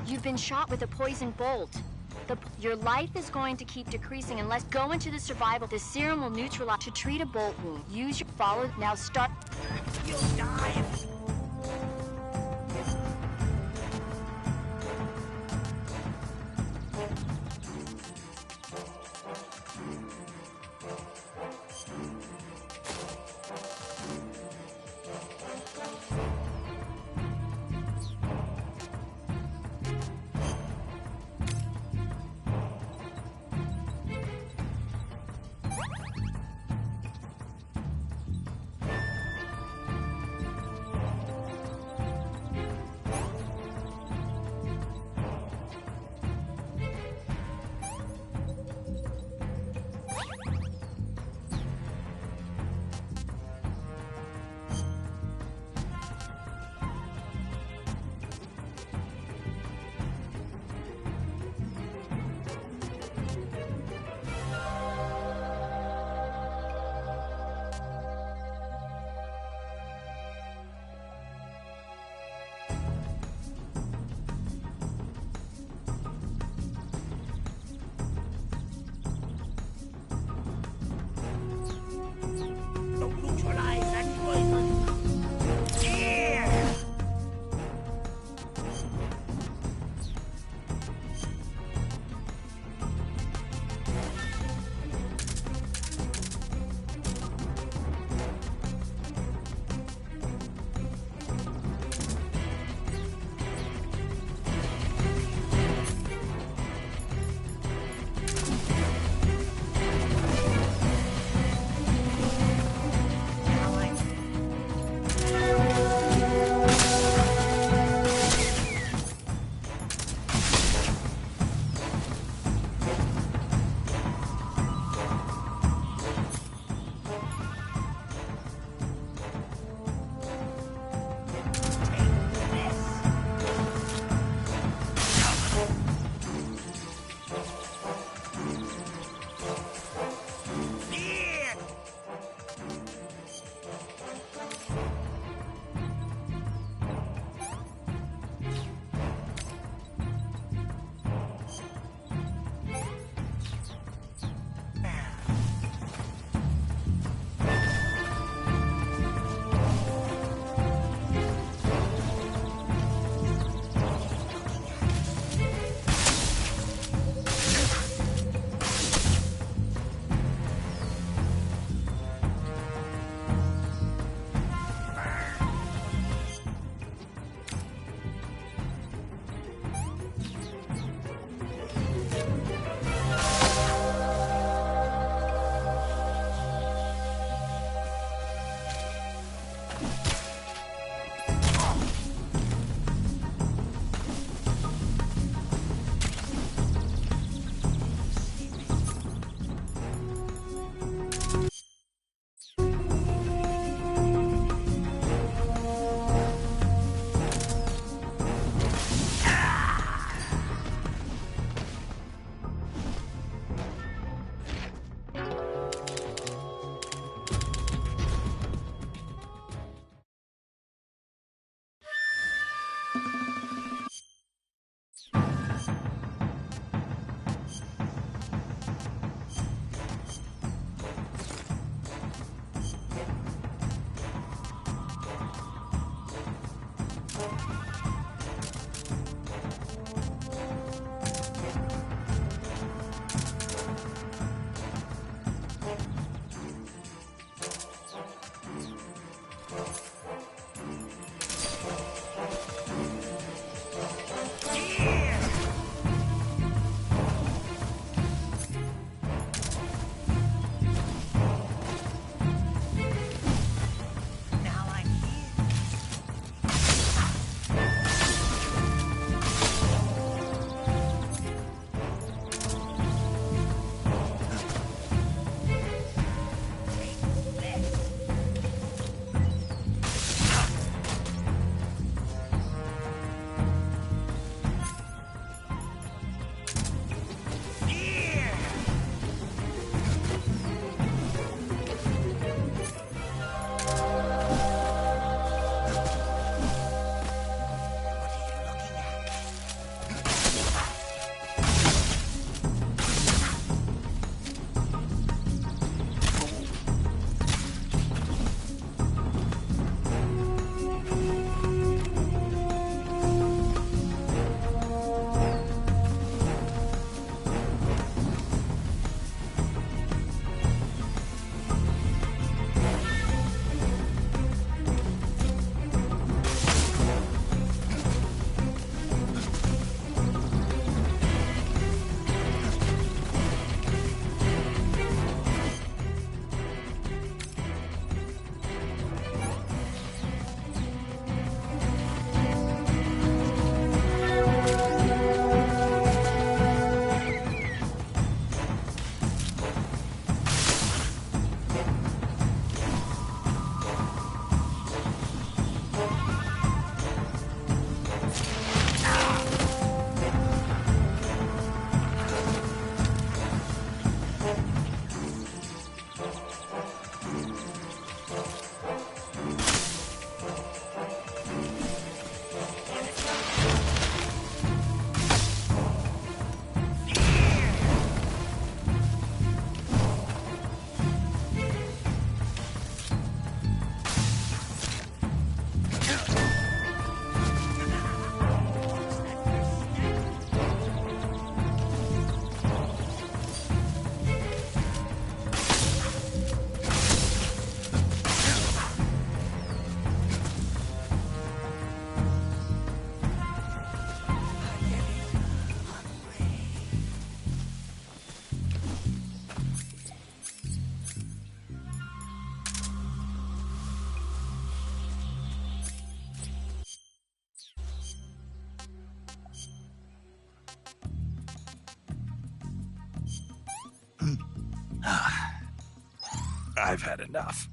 You've been shot with a poison bolt. Your life is going to keep decreasing unless go into the survival. The serum will neutralize to treat a bolt wound. Use your follow. Now start. You'll die. I've had enough.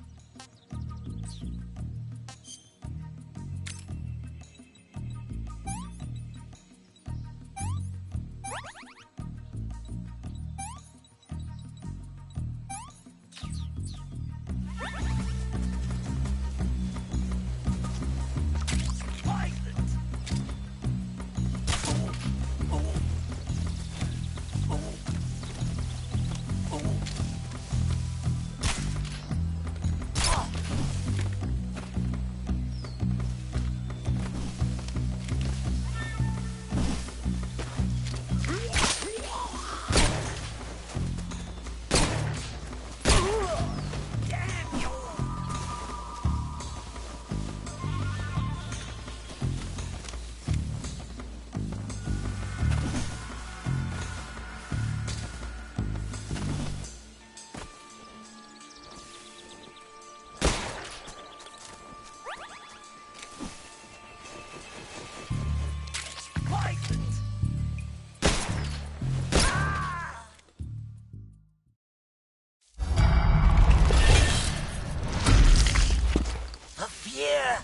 The fear!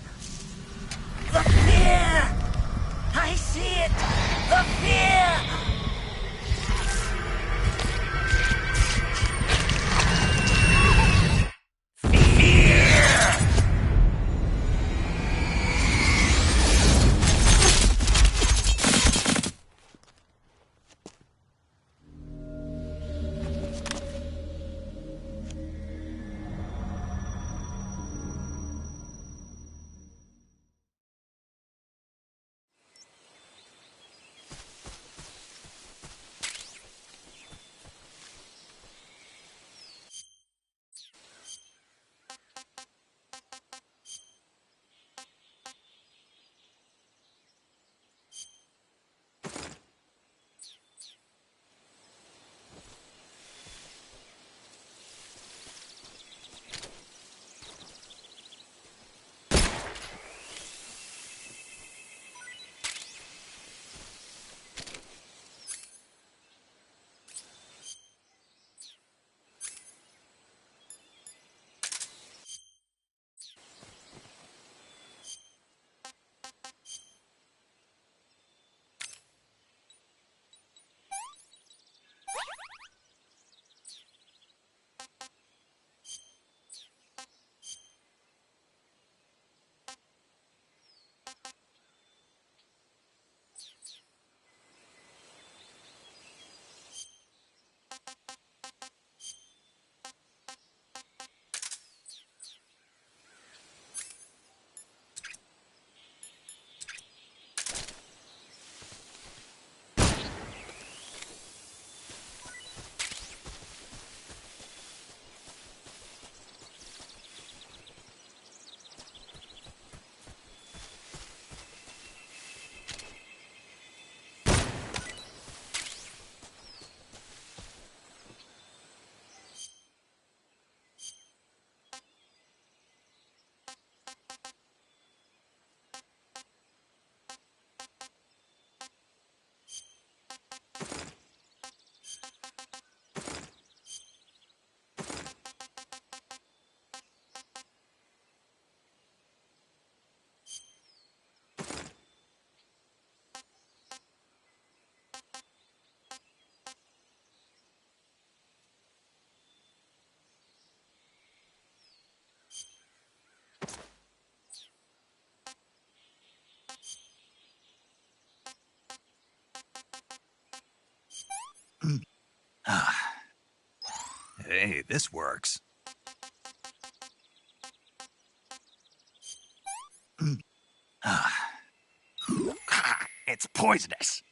The fear! I see it! The fear! Hey, this works. It's poisonous.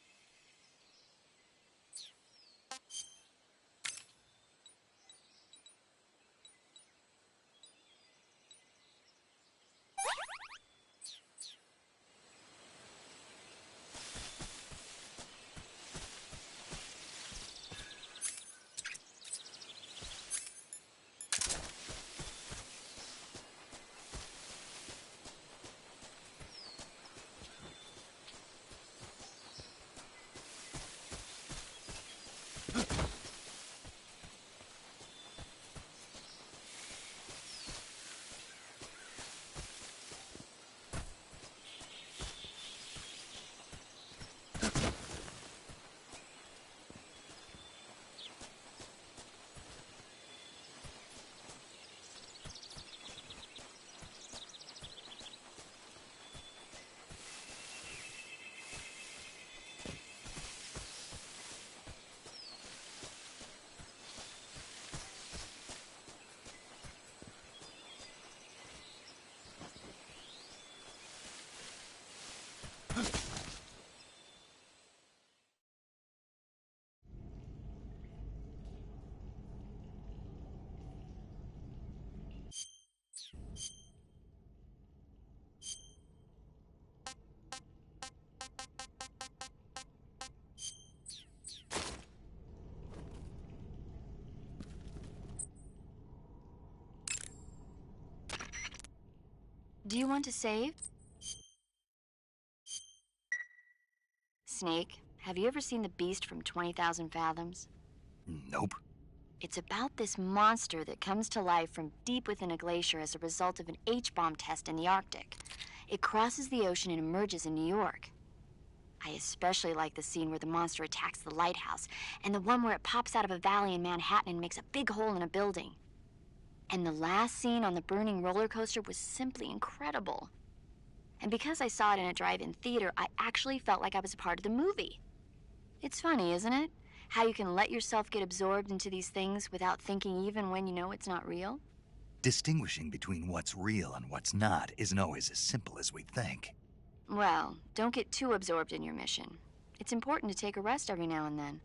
Do you want to save? Snake, have you ever seen The Beast from 20,000 Fathoms? Nope. It's about this monster that comes to life from deep within a glacier as a result of an H-bomb test in the Arctic. It crosses the ocean and emerges in New York. I especially like the scene where the monster attacks the lighthouse, and the one where it pops out of a valley in Manhattan and makes a big hole in a building. And the last scene on the burning roller coaster was simply incredible. And because I saw it in a drive-in theater, I actually felt like I was a part of the movie. It's funny, isn't it? How you can let yourself get absorbed into these things without thinking even when you know it's not real? Distinguishing between what's real and what's not isn't always as simple as we think. Well, don't get too absorbed in your mission. It's important to take a rest every now and then.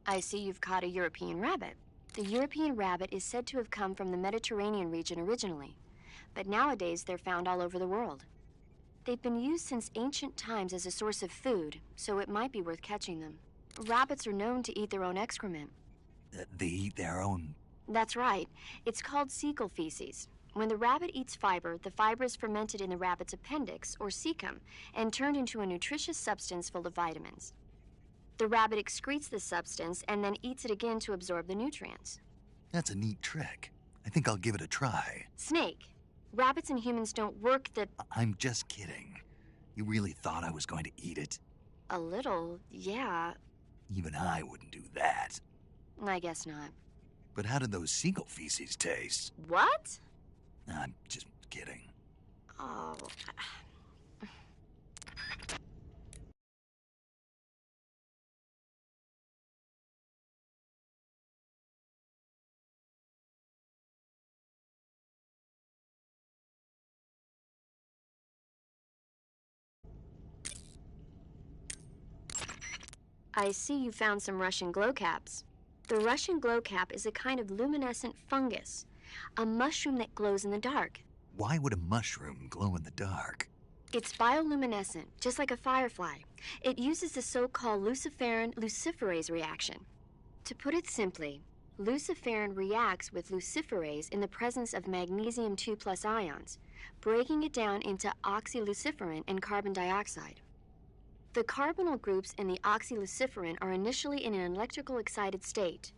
I see you've caught a European rabbit. The European rabbit is said to have come from the Mediterranean region originally, but nowadays they're found all over the world. They've been used since ancient times as a source of food, so it might be worth catching them. Rabbits are known to eat their own excrement. They eat their own... That's right. It's called cecal feces. When the rabbit eats fiber, the fiber is fermented in the rabbit's appendix, or cecum, and turned into a nutritious substance full of vitamins. The rabbit excretes this substance and then eats it again to absorb the nutrients. That's a neat trick. I think I'll give it a try. Snake, rabbits and humans don't work the... I'm just kidding. You really thought I was going to eat it? A little, yeah. Even I wouldn't do that. I guess not. But how did those seagull feces taste? What? I'm just kidding. Oh... I see you found some Russian glowcaps. The Russian glowcap is a kind of luminescent fungus, a mushroom that glows in the dark. Why would a mushroom glow in the dark? It's bioluminescent, just like a firefly. It uses the so-called luciferin luciferase reaction. To put it simply, luciferin reacts with luciferase in the presence of magnesium 2+ ions, breaking it down into oxyluciferin and carbon dioxide. The carbonyl groups in the oxyluciferin are initially in an electrical excited state.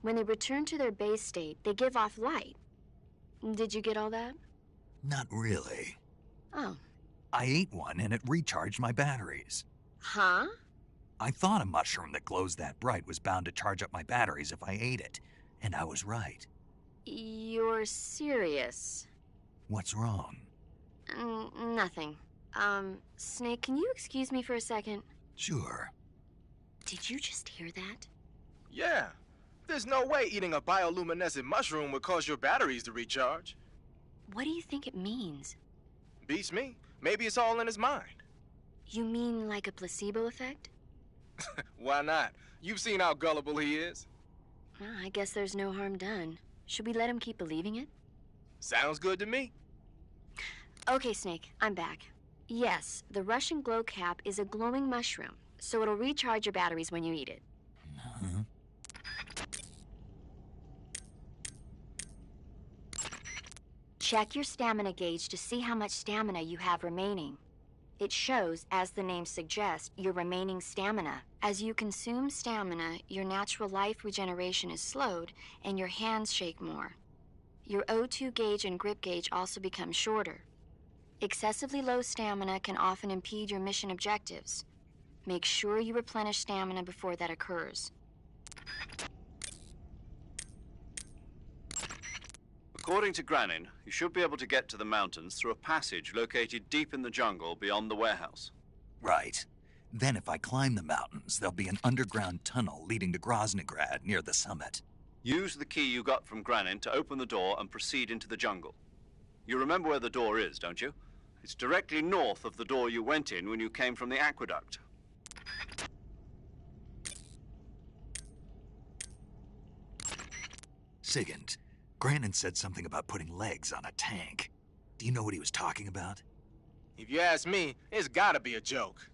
When they return to their base state, they give off light. Did you get all that? Not really. Oh. I ate one and it recharged my batteries. Huh? I thought a mushroom that glows that bright was bound to charge up my batteries if I ate it, and I was right. You're serious? What's wrong? Nothing. Snake, can you excuse me for a second? Sure. Did you just hear that? Yeah, there's no way eating a bioluminescent mushroom would cause your batteries to recharge. What do you think it means? Beats me. Maybe it's all in his mind. You mean like a placebo effect? Why not? You've seen how gullible he is. Well, I guess there's no harm done. Should we let him keep believing it? Sounds good to me. Okay, Snake, I'm back. Yes, the Russian glow cap is a glowing mushroom, so it'll recharge your batteries when you eat it. Check your stamina gauge to see how much stamina you have remaining. It shows, as the name suggests, your remaining stamina. As you consume stamina, your natural life regeneration is slowed and your hands shake more. Your O2 gauge and grip gauge also become shorter. Excessively low stamina can often impede your mission objectives. Make sure you replenish stamina before that occurs. According to Granin, you should be able to get to the mountains through a passage located deep in the jungle beyond the warehouse. Right. Then if I climb the mountains, there'll be an underground tunnel leading to Groznygrad near the summit. Use the key you got from Granin to open the door and proceed into the jungle. You remember where the door is, don't you? It's directly north of the door you went in when you came from the aqueduct. Sigint, Granin said something about putting legs on a tank. Do you know what he was talking about? If you ask me, it's gotta be a joke.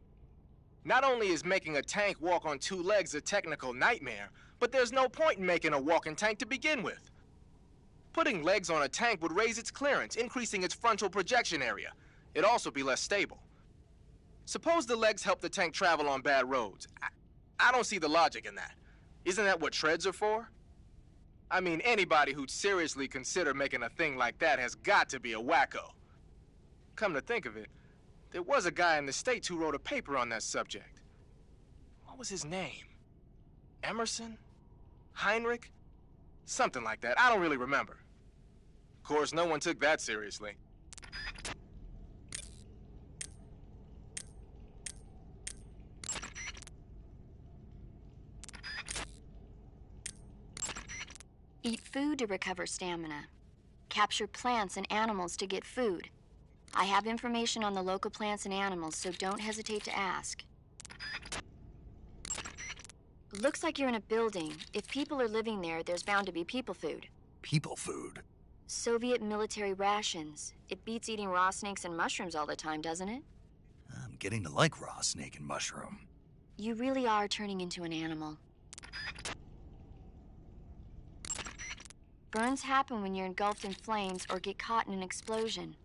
Not only is making a tank walk on two legs a technical nightmare, but there's no point in making a walking tank to begin with. Putting legs on a tank would raise its clearance, increasing its frontal projection area. It'd also be less stable. Suppose the legs help the tank travel on bad roads. I don't see the logic in that. Isn't that what treads are for? I mean, anybody who'd seriously consider making a thing like that has got to be a wacko. Come to think of it, there was a guy in the States who wrote a paper on that subject. What was his name? Emerson? Heinrich? Something like that. I don't really remember. Of course, no one took that seriously. Eat food to recover stamina. Capture plants and animals to get food. I have information on the local plants and animals, so don't hesitate to ask. Looks like you're in a building. If people are living there, there's bound to be people food. People food? Soviet military rations. It beats eating raw snakes and mushrooms all the time, doesn't it? I'm getting to like raw snake and mushroom. You really are turning into an animal. Burns happen when you're engulfed in flames or get caught in an explosion.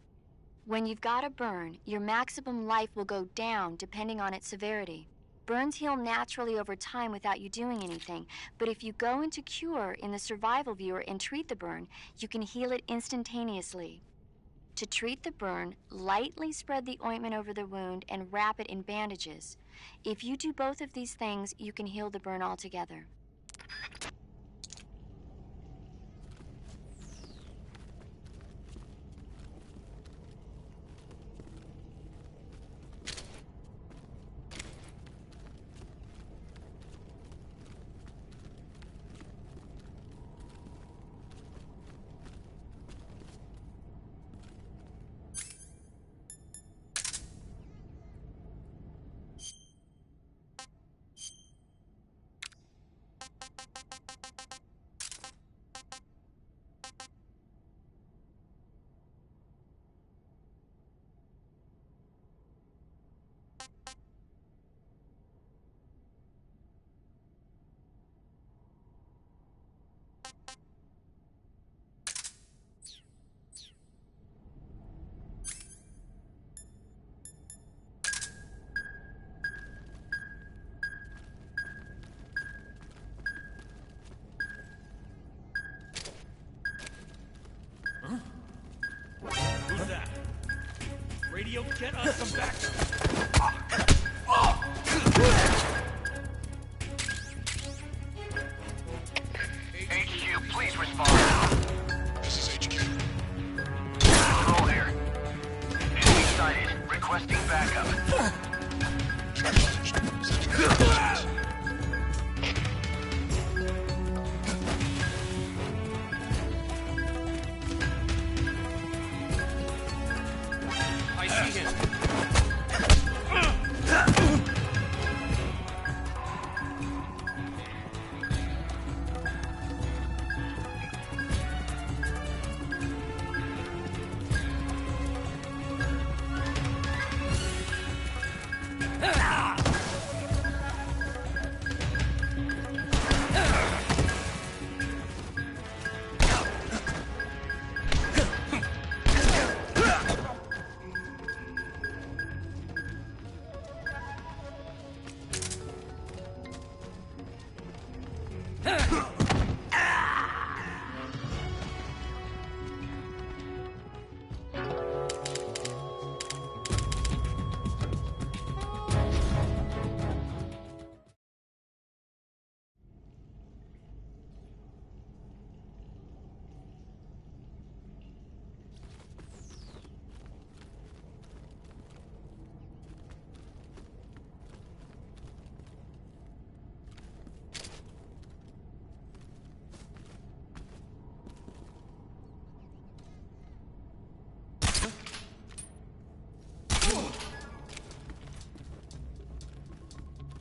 When you've got a burn, your maximum life will go down depending on its severity. Burns heal naturally over time without you doing anything, but if you go into cure in the survival viewer and treat the burn, you can heal it instantaneously. To treat the burn, lightly spread the ointment over the wound and wrap it in bandages. If you do both of these things, you can heal the burn altogether. Who's that? Radio, get us some backup. HQ, please respond. This is HQ. Control here. Enemy sighted. Requesting backup. I see him.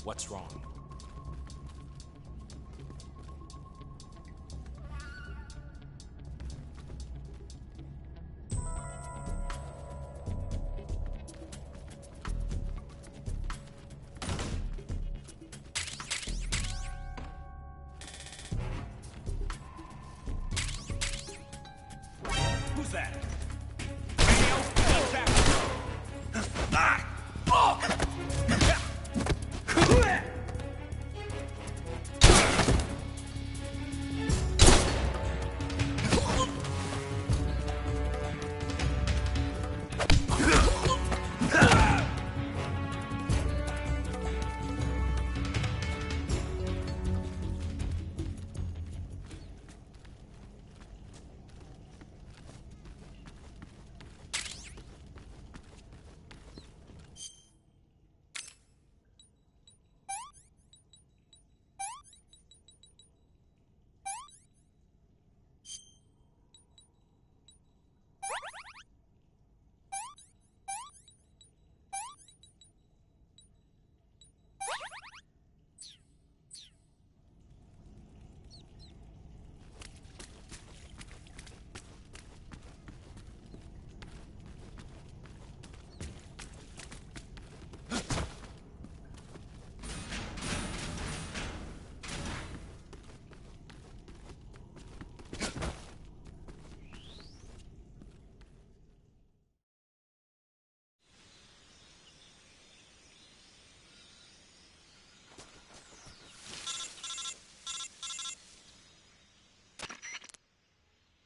What's wrong? Who's that? Radio, contact.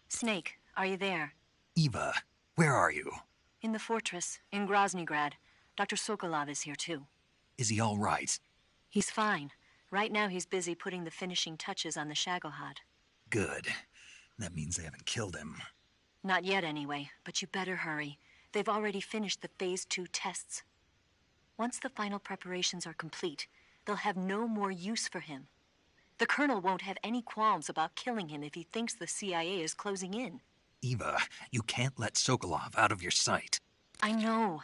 Snake, are you there? Eva, where are you? In the fortress, in Groznygrad. Dr. Sokolov is here too. Is he all right? He's fine. Right now he's busy putting the finishing touches on the Shagohod. Good. That means they haven't killed him. Not yet anyway, but you better hurry. They've already finished the Phase 2 tests. Once the final preparations are complete, they'll have no more use for him. The Colonel won't have any qualms about killing him if he thinks the CIA is closing in. Eva, you can't let Sokolov out of your sight. I know.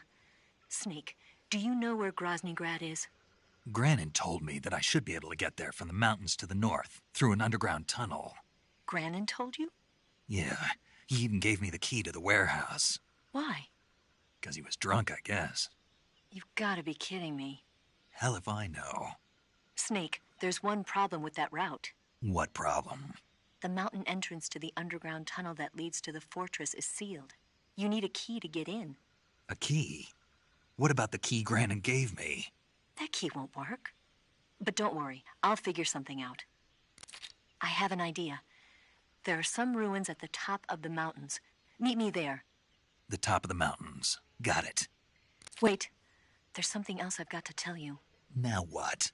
Snake, do you know where Groznygrad is? Granin told me that I should be able to get there from the mountains to the north, through an underground tunnel. Granin told you? Yeah, he even gave me the key to the warehouse. Why? 'Cause he was drunk, I guess. You've got to be kidding me. Hell if I know. Snake, there's one problem with that route. What problem? The mountain entrance to the underground tunnel that leads to the fortress is sealed. You need a key to get in. A key? What about the key Granin gave me? That key won't work. But don't worry, I'll figure something out. I have an idea. There are some ruins at the top of the mountains. Meet me there. The top of the mountains. Got it. Wait, there's something else I've got to tell you. Now what?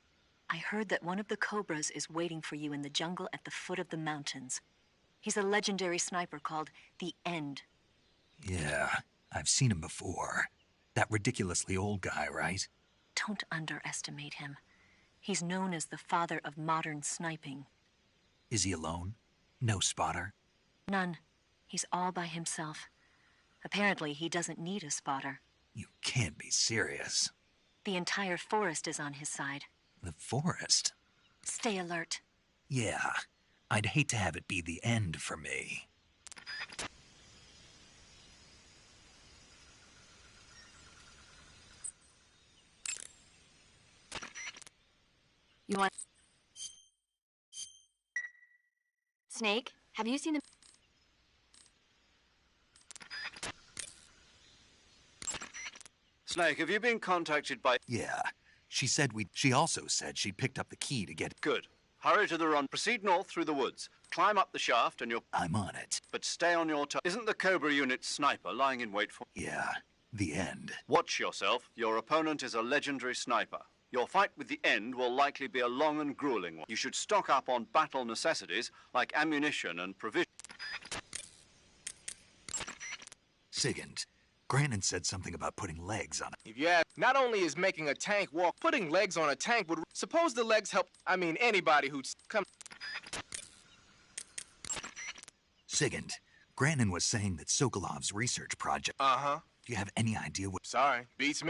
I heard that one of the Cobras is waiting for you in the jungle at the foot of the mountains. He's a legendary sniper called the End. Yeah, I've seen him before. That ridiculously old guy, right? Don't underestimate him. He's known as the father of modern sniping. Is he alone? No spotter? None. He's all by himself. Apparently, he doesn't need a spotter. You can't be serious. The entire forest is on his side. The forest? Stay alert. Yeah, I'd hate to have it be the end for me. You want... Snake, have you seen the... Snake, have you been contacted by... Yeah, she also said she'd picked up the key to get... Good. Hurry to the run. Proceed north through the woods. Climb up the shaft and you'll... I'm on it. But stay on your toes. Isn't the Cobra unit sniper lying in wait for... Yeah, the end. Watch yourself. Your opponent is a legendary sniper. Your fight with the end will likely be a long and grueling one. You should stock up on battle necessities like ammunition and provisions. Sigint, Grannon said something about putting legs on it. If you ask, not only is making a tank walk, putting legs on a tank would... Suppose the legs help... I mean, anybody who'd come... Sigint, Grannon was saying that Sokolov's research project... Uh-huh. Do you have any idea what... Sorry, beats me.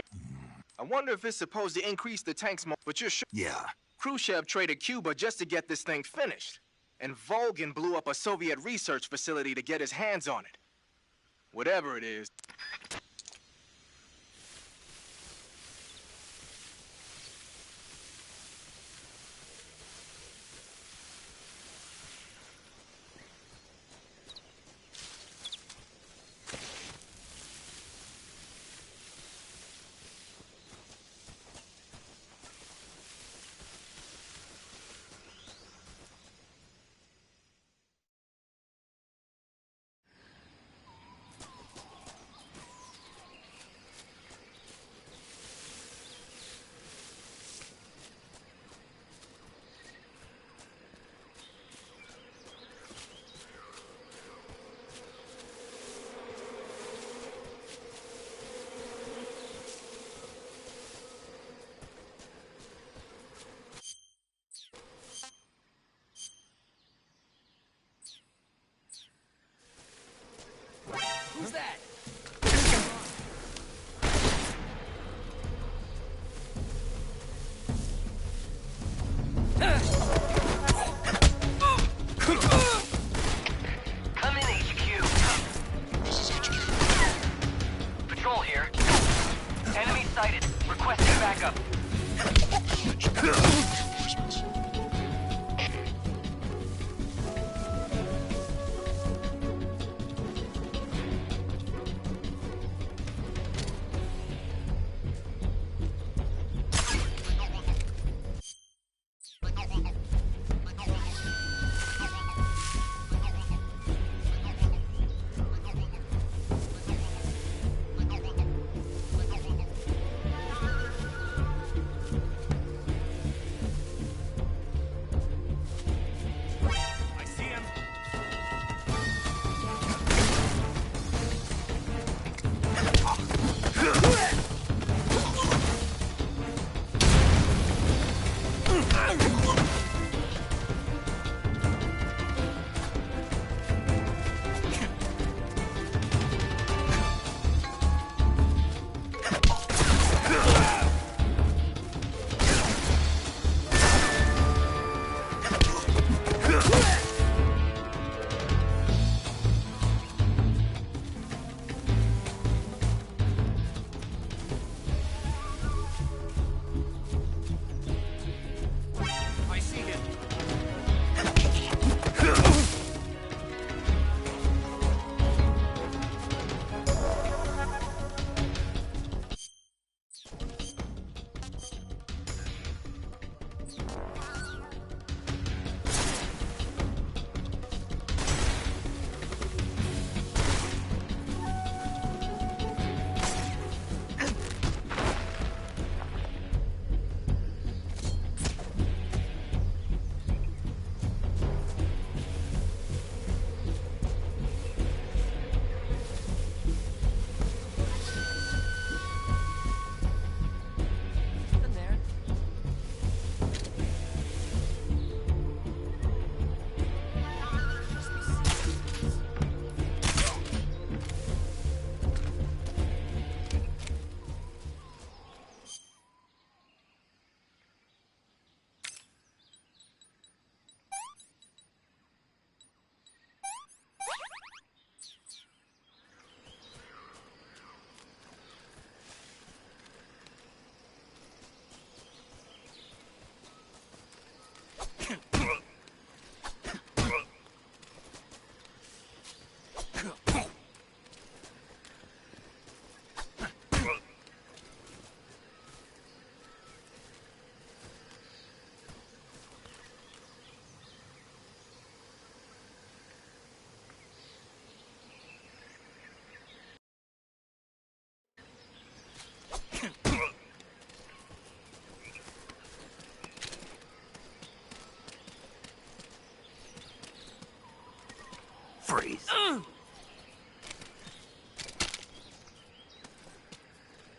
I wonder if it's supposed to increase the tank's but you're sure... Yeah. Khrushchev traded Cuba just to get this thing finished. And Volgin blew up a Soviet research facility to get his hands on it. Whatever it is... Who's that? Come in, HQ. This is HQ. Patrol here. Enemy sighted. Requesting backup. Reinforcements.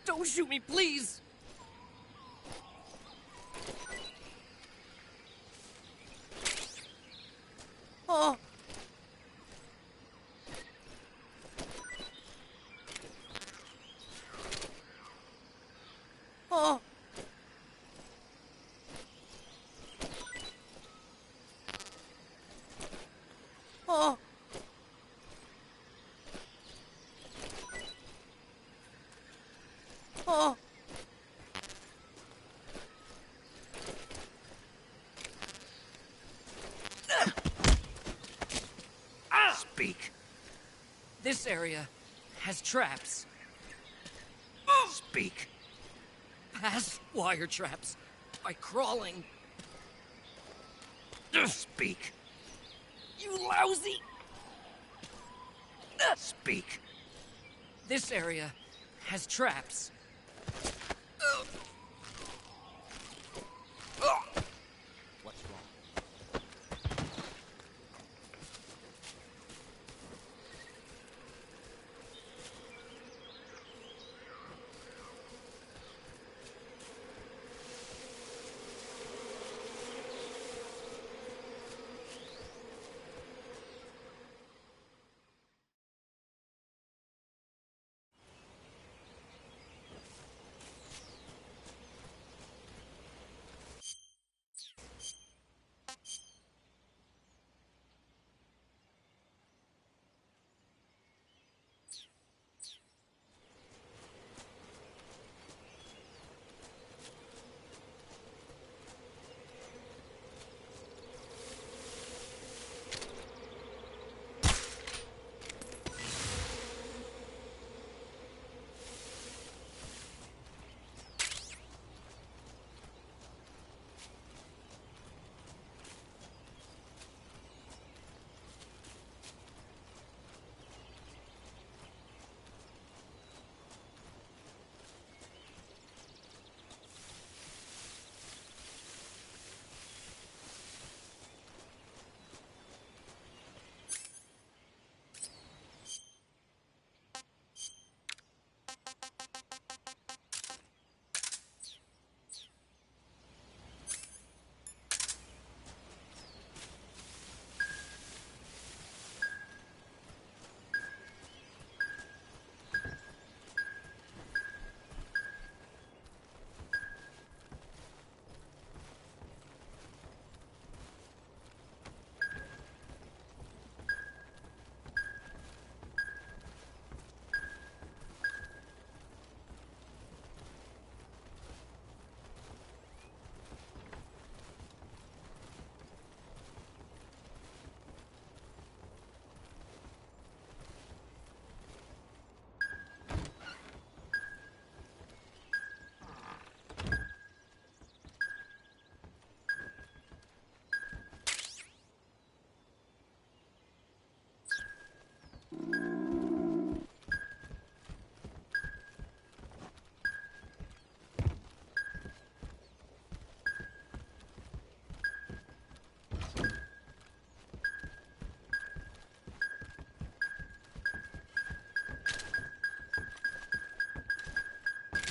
Don't shoot me, please! Oh! Oh! Oh! Oh! Speak. This area has traps. Speak. Past wire traps by crawling. Speak. You lousy! Speak. This area has traps. What's wrong?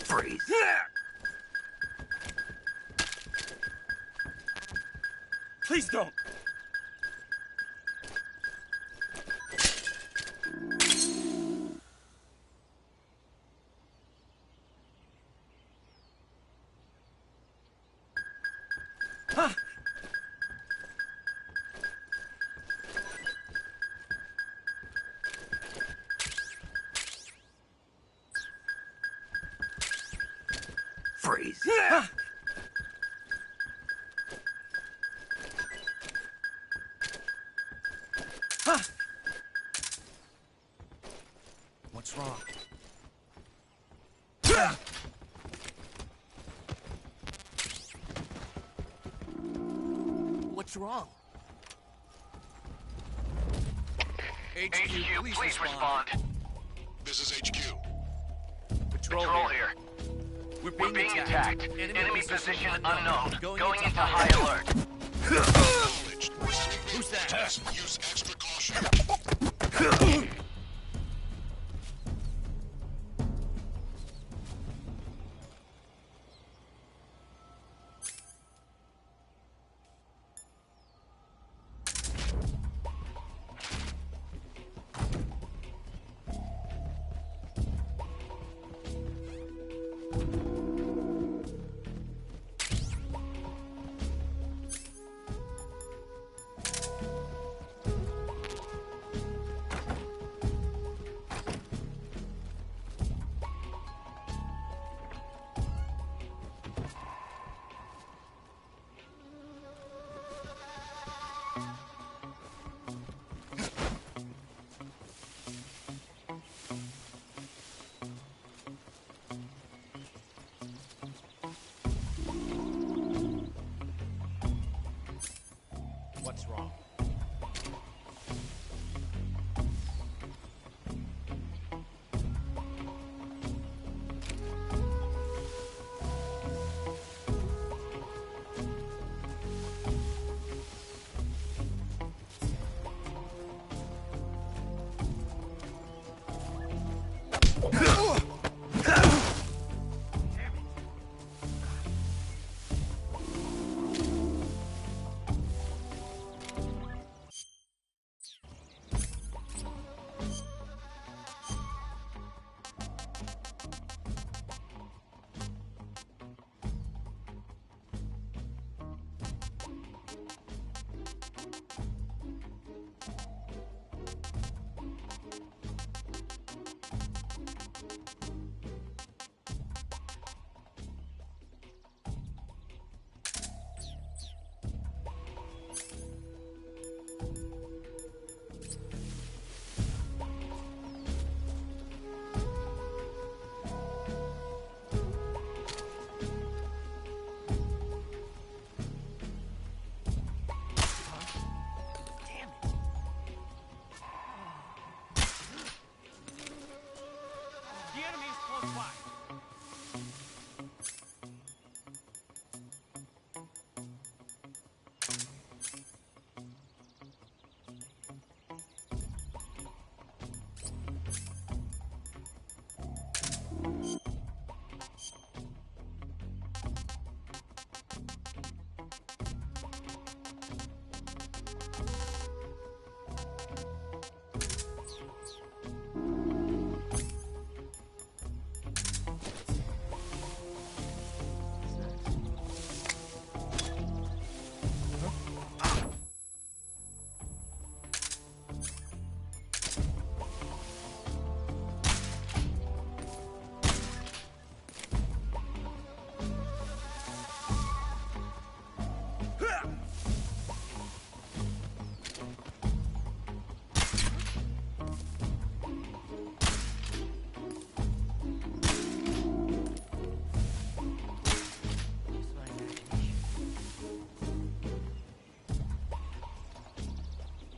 Freeze. Please don't! Freeze. What's wrong? What's wrong? HQ, please respond. This is HQ. Patrol here. We're We're being attacked. Enemy position unknown. Going into high alert. Acknowledged. Who's that? Test. Use extra caution. What's wrong?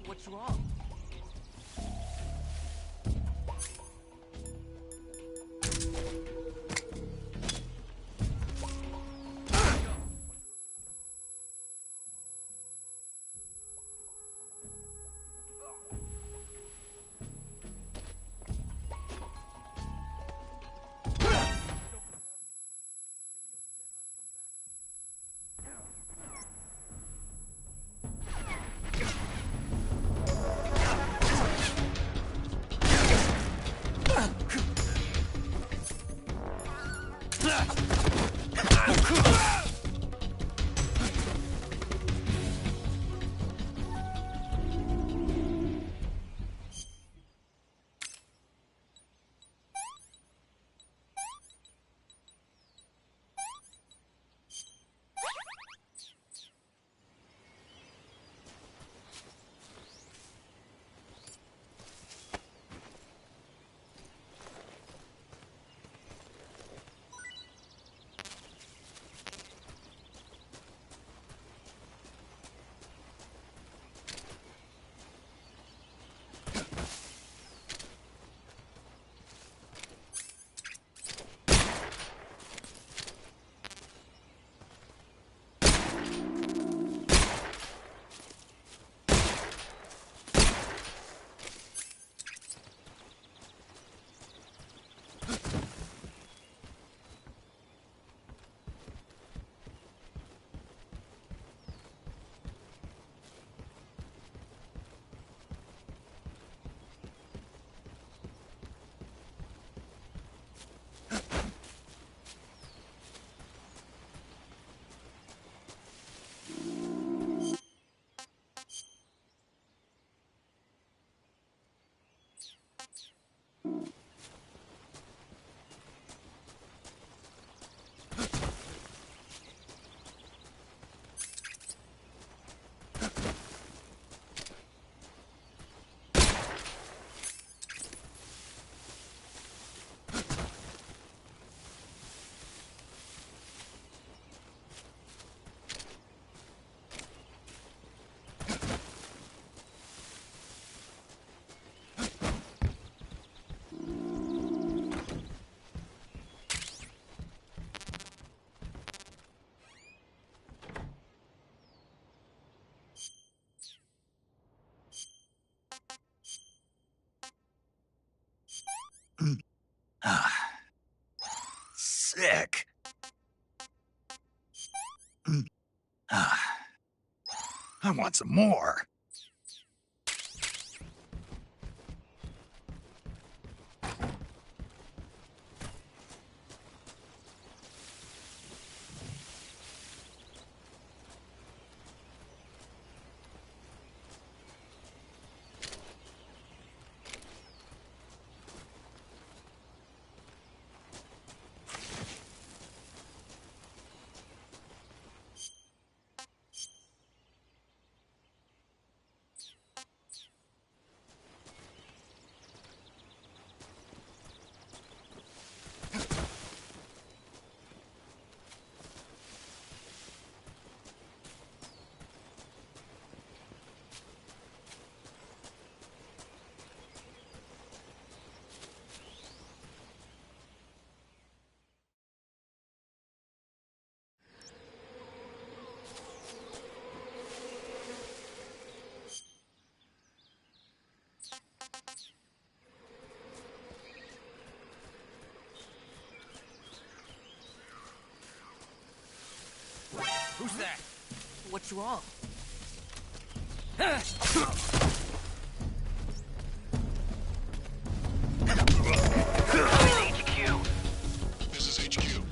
What's wrong? sick. I want some more. Who's that? What's wrong? HQ. This is HQ.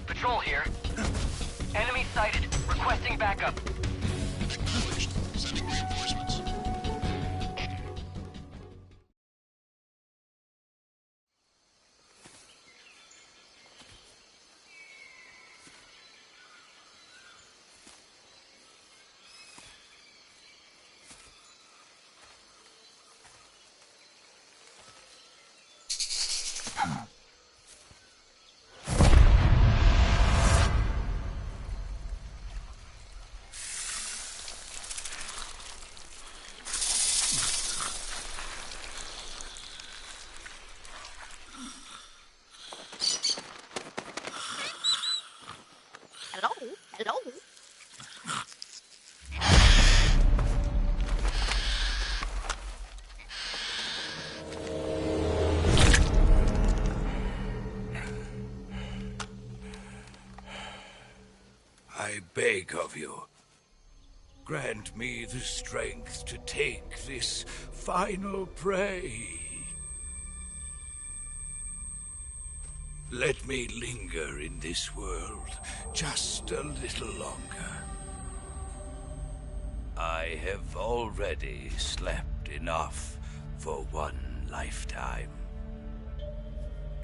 Patrol here. Enemy sighted. Requesting backup. Acknowledged. Sending reinforcements. Hello? Hello? I beg of you, grant me the strength to take this final prey. Let me linger in this world just a little longer. I have already slept enough for one lifetime.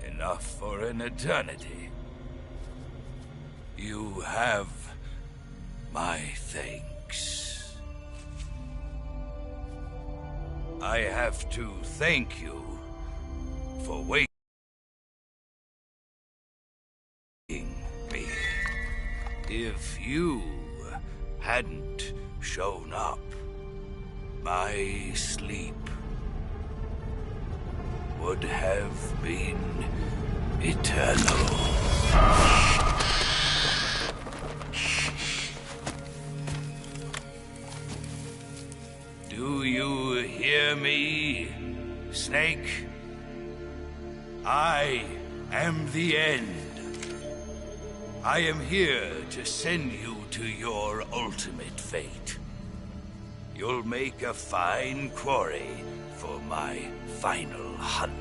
Enough for an eternity. You have my thanks. I have to thank you for waking me. If you hadn't shown up, my sleep would have been eternal. Do you hear me, Snake? I am the end. I am here to send you to your ultimate fate. You'll make a fine quarry for my final hunt.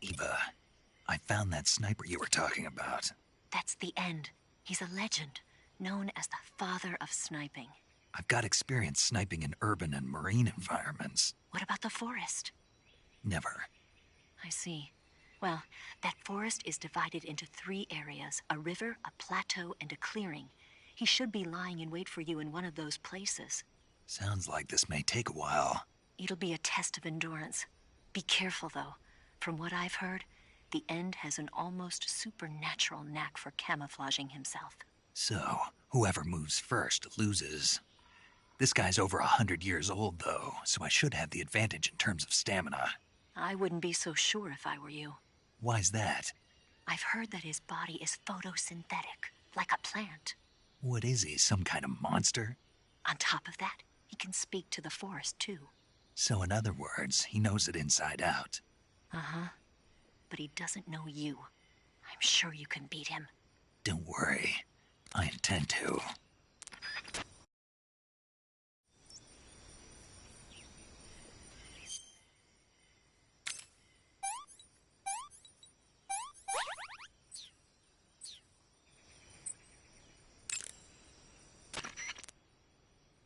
Eva, I found that sniper you were talking about. That's the end. He's a legend, known as the father of sniping. I've got experience sniping in urban and marine environments. What about the forest? Never. I see. Well, that forest is divided into 3 areas, a river, a plateau, and a clearing. He should be lying in wait for you in one of those places. Sounds like this may take a while. It'll be a test of endurance. Be careful, though. From what I've heard, the End has an almost supernatural knack for camouflaging himself. So, whoever moves first loses. This guy's over 100 years old, though, so I should have the advantage in terms of stamina. I wouldn't be so sure if I were you. Why's that? I've heard that his body is photosynthetic, like a plant. What is he, some kind of monster? On top of that, he can speak to the forest, too. So in other words, he knows it inside out. Uh-huh. But he doesn't know you. I'm sure you can beat him. Don't worry. I intend to.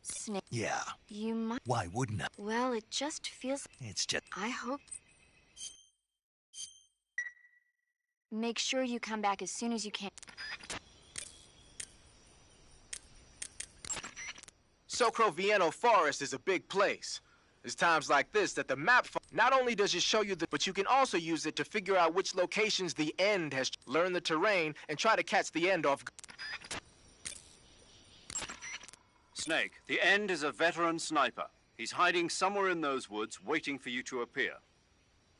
Snake. Yeah. You might. Why wouldn't I? Well, it just feels. It's just... I hope. Make sure you come back as soon as you can. Socrovieno Forest is a big place. It's times like this that the map, not only does it show you but you can also use it to figure out which locations the End has, learn the terrain, and try to catch the End off. Snake, the End is a veteran sniper. He's hiding somewhere in those woods, waiting for you to appear.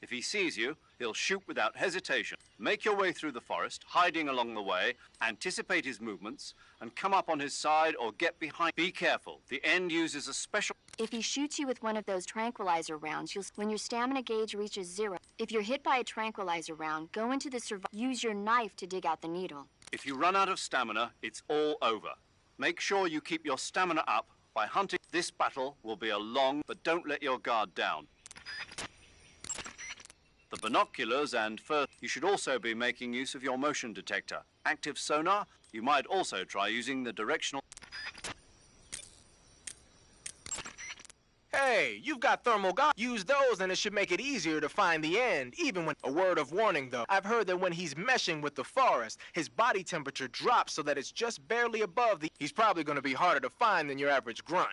If he sees you, he'll shoot without hesitation. Make your way through the forest, hiding along the way, anticipate his movements, and come up on his side or get behind. Be careful. The End uses a special... If he shoots you with one of those tranquilizer rounds, when your stamina gauge reaches 0, if you're hit by a tranquilizer round, go into the use your knife to dig out the needle. If you run out of stamina, it's all over. Make sure you keep your stamina up by hunting. This battle will be a long, but don't let your guard down. The binoculars and first, you should also be making use of your motion detector. Active sonar, you might also try using the directional... Hey, you've got thermal goggles. Use those and it should make it easier to find the End, even when... A word of warning, though. I've heard that when he's meshing with the forest, his body temperature drops so that it's just barely above the... He's probably going to be harder to find than your average grunt.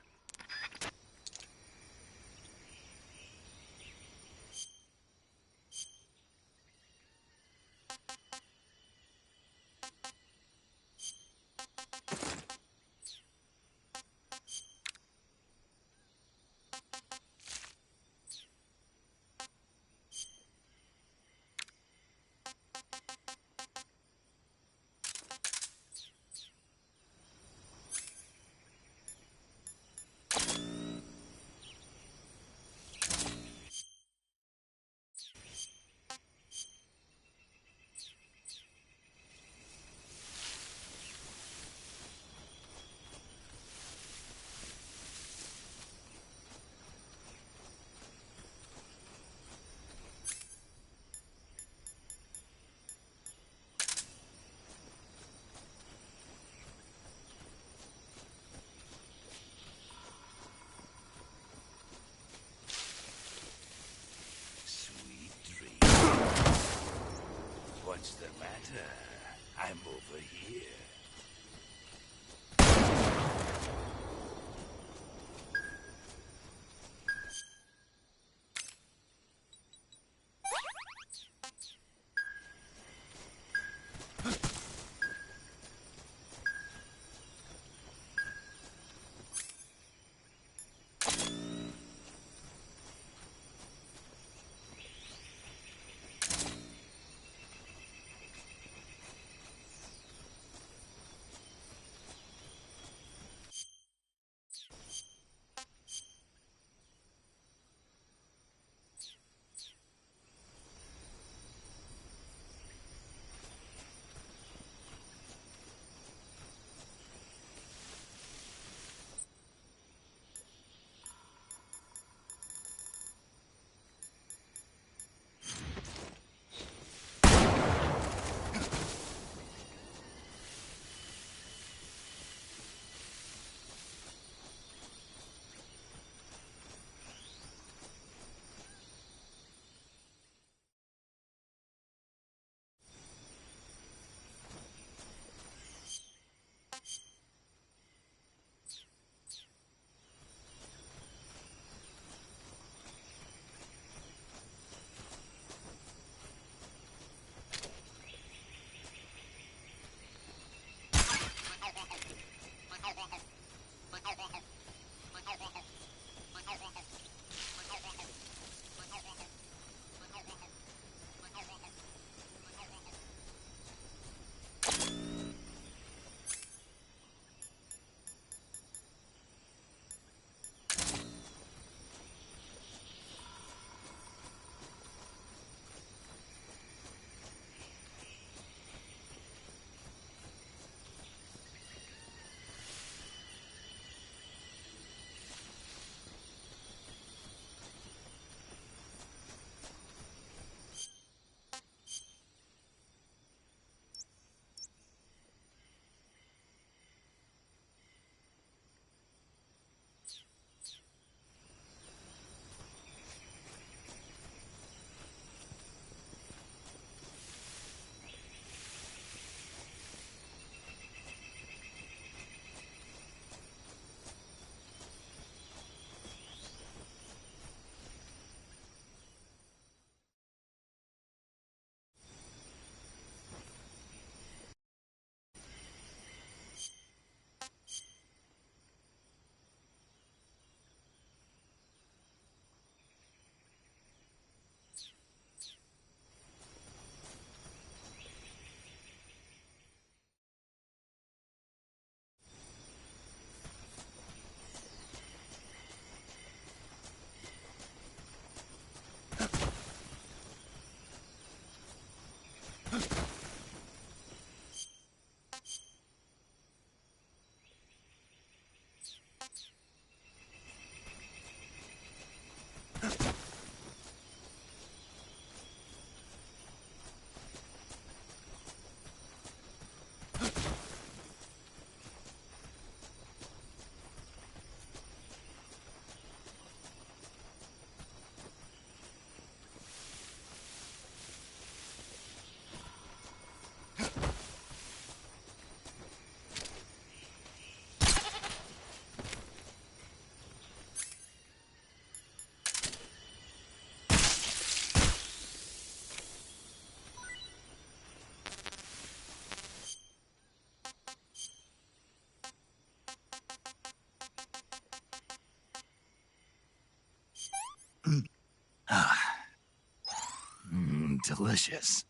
delicious.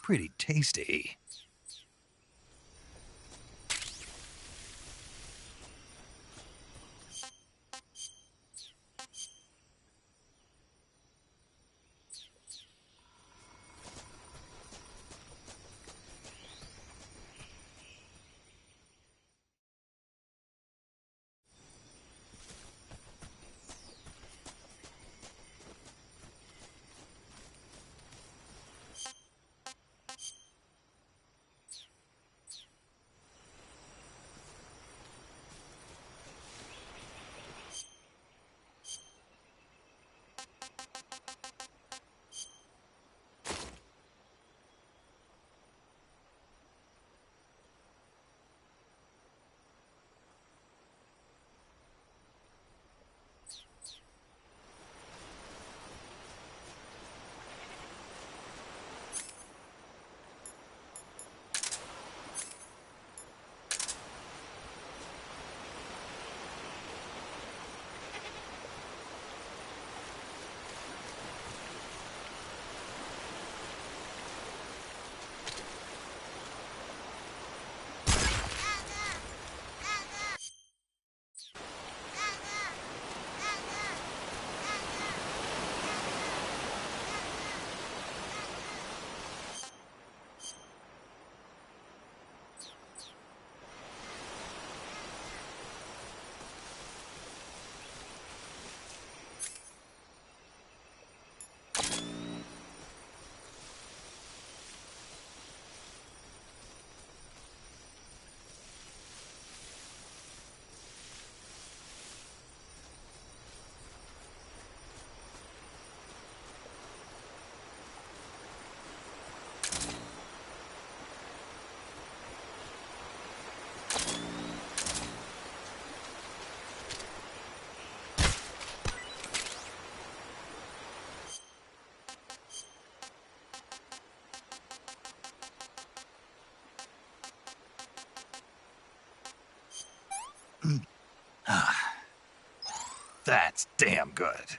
Pretty tasty. That's damn good.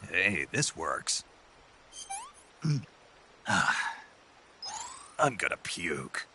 Hey, this works. I'm gonna puke.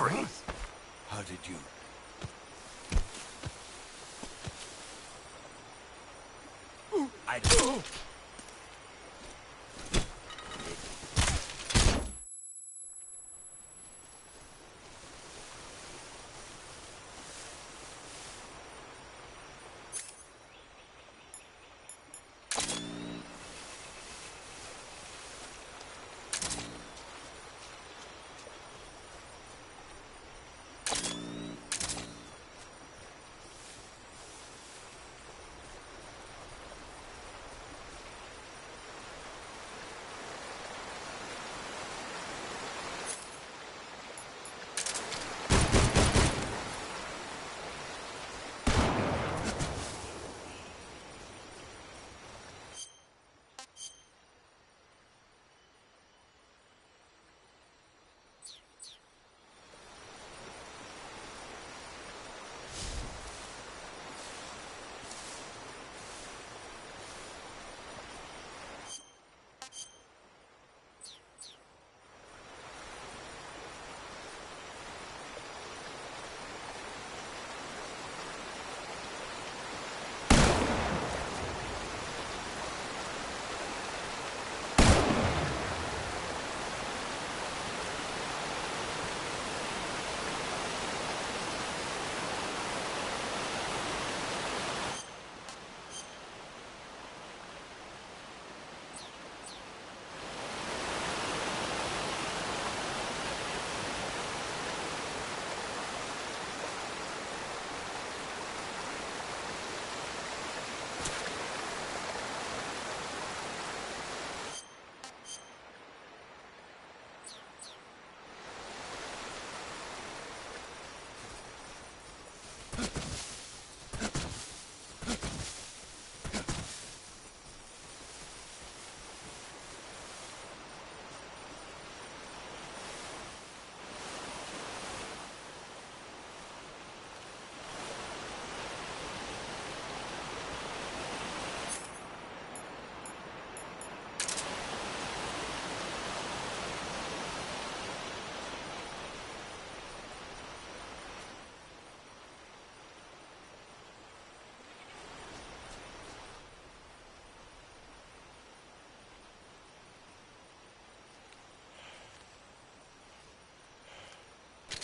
Freeze? How did you... I don't...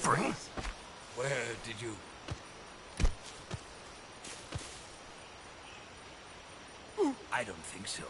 Freeze? Where did you... I don't think so.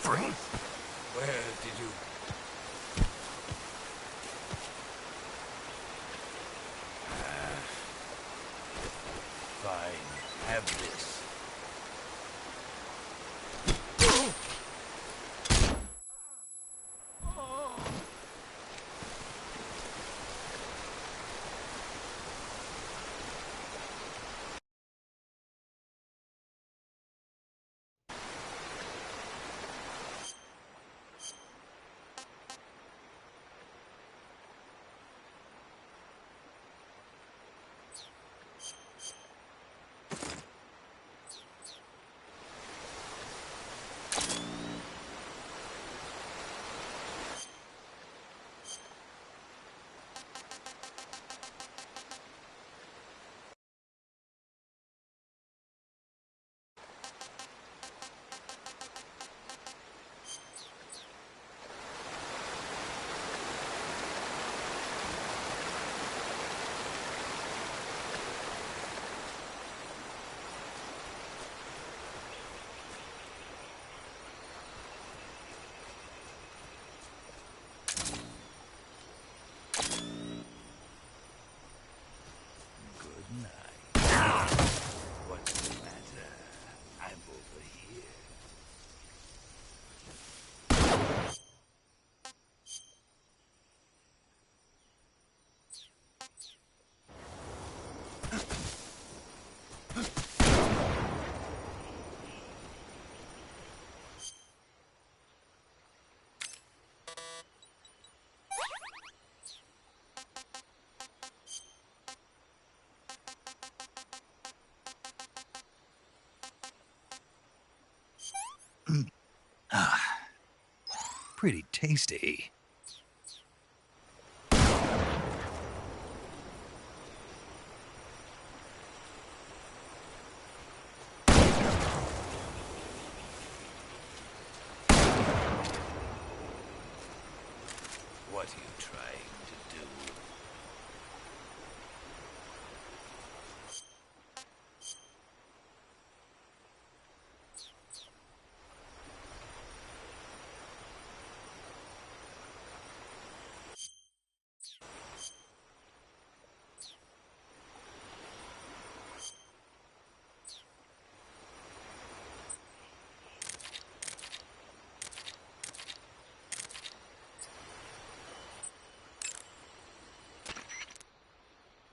Where did you... Fine. Have this. Pretty tasty. What are you trying to do?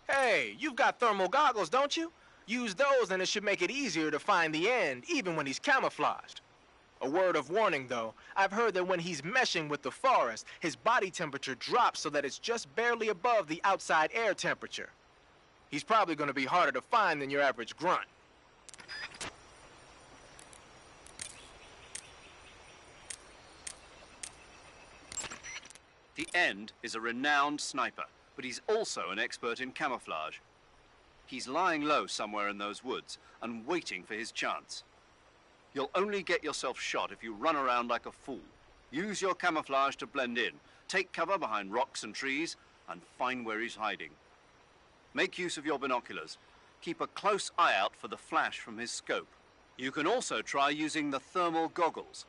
Hey, you've got thermal goggles, don't you? Use those and it should make it easier to find the end, even when he's camouflaged. A word of warning, though. I've heard that when he's meshing with the forest, his body temperature drops so that it's just barely above the outside air temperature. He's probably going to be harder to find than your average grunt. The End is a renowned sniper, but he's also an expert in camouflage. He's lying low somewhere in those woods and waiting for his chance. You'll only get yourself shot if you run around like a fool. Use your camouflage to blend in, take cover behind rocks and trees, and find where he's hiding. Make use of your binoculars. Keep a close eye out for the flash from his scope. You can also try using the thermal goggles.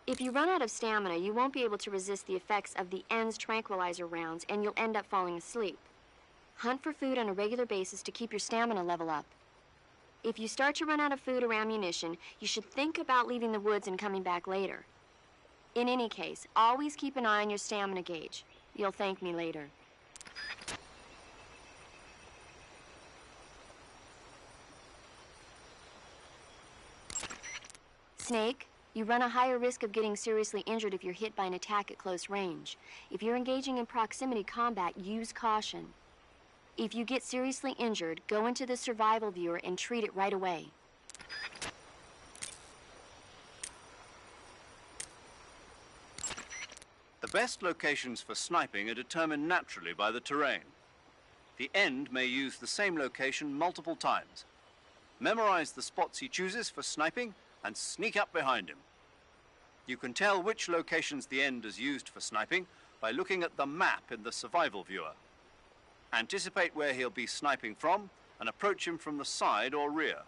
If you run out of stamina, you won't be able to resist the effects of the End's tranquilizer rounds, and you'll end up falling asleep. Hunt for food on a regular basis to keep your stamina level up. If you start to run out of food or ammunition, you should think about leaving the woods and coming back later. In any case, always keep an eye on your stamina gauge. You'll thank me later. Snake, you run a higher risk of getting seriously injured if you're hit by an attack at close range. If you're engaging in proximity combat, use caution. If you get seriously injured, go into the survival viewer and treat it right away. The best locations for sniping are determined naturally by the terrain. The End may use the same location multiple times. Memorize the spots he chooses for sniping and sneak up behind him. You can tell which locations the End has used for sniping by looking at the map in the survival viewer. Anticipate where he'll be sniping from and approach him from the side or rear.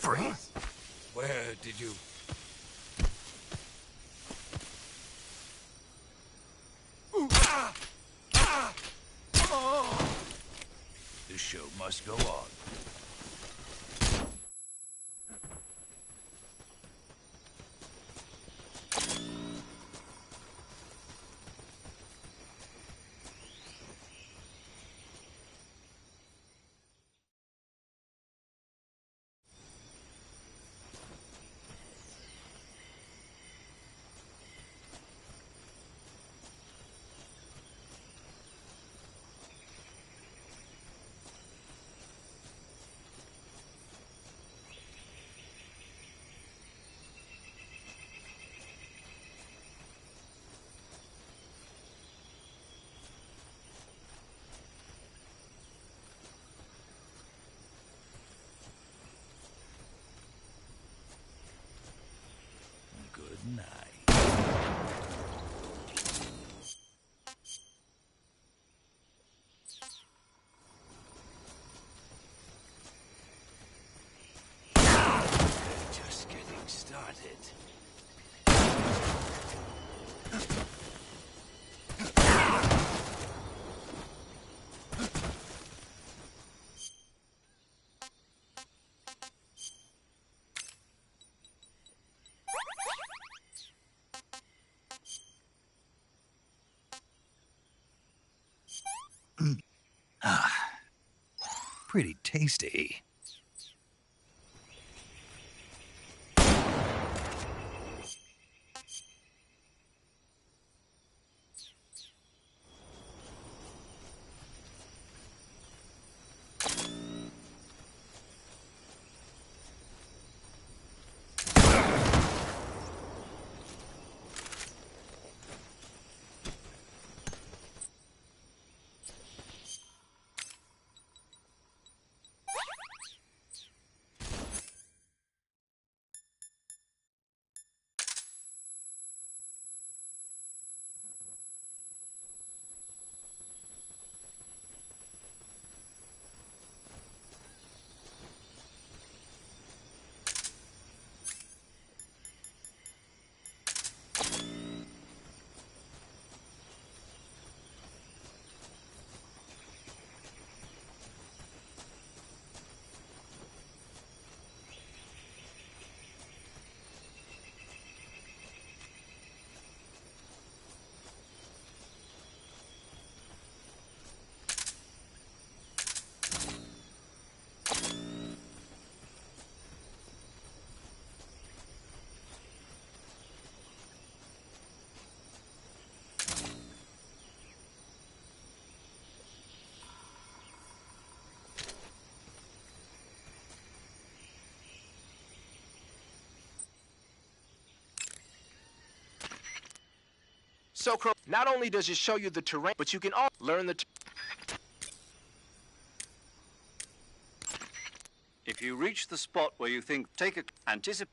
Freeze? Where did you... The show must go on. Ah, pretty tasty. So, Crow, not only does it show you the terrain, but you can also learn the... If you reach the spot where you think, take a... Anticipate...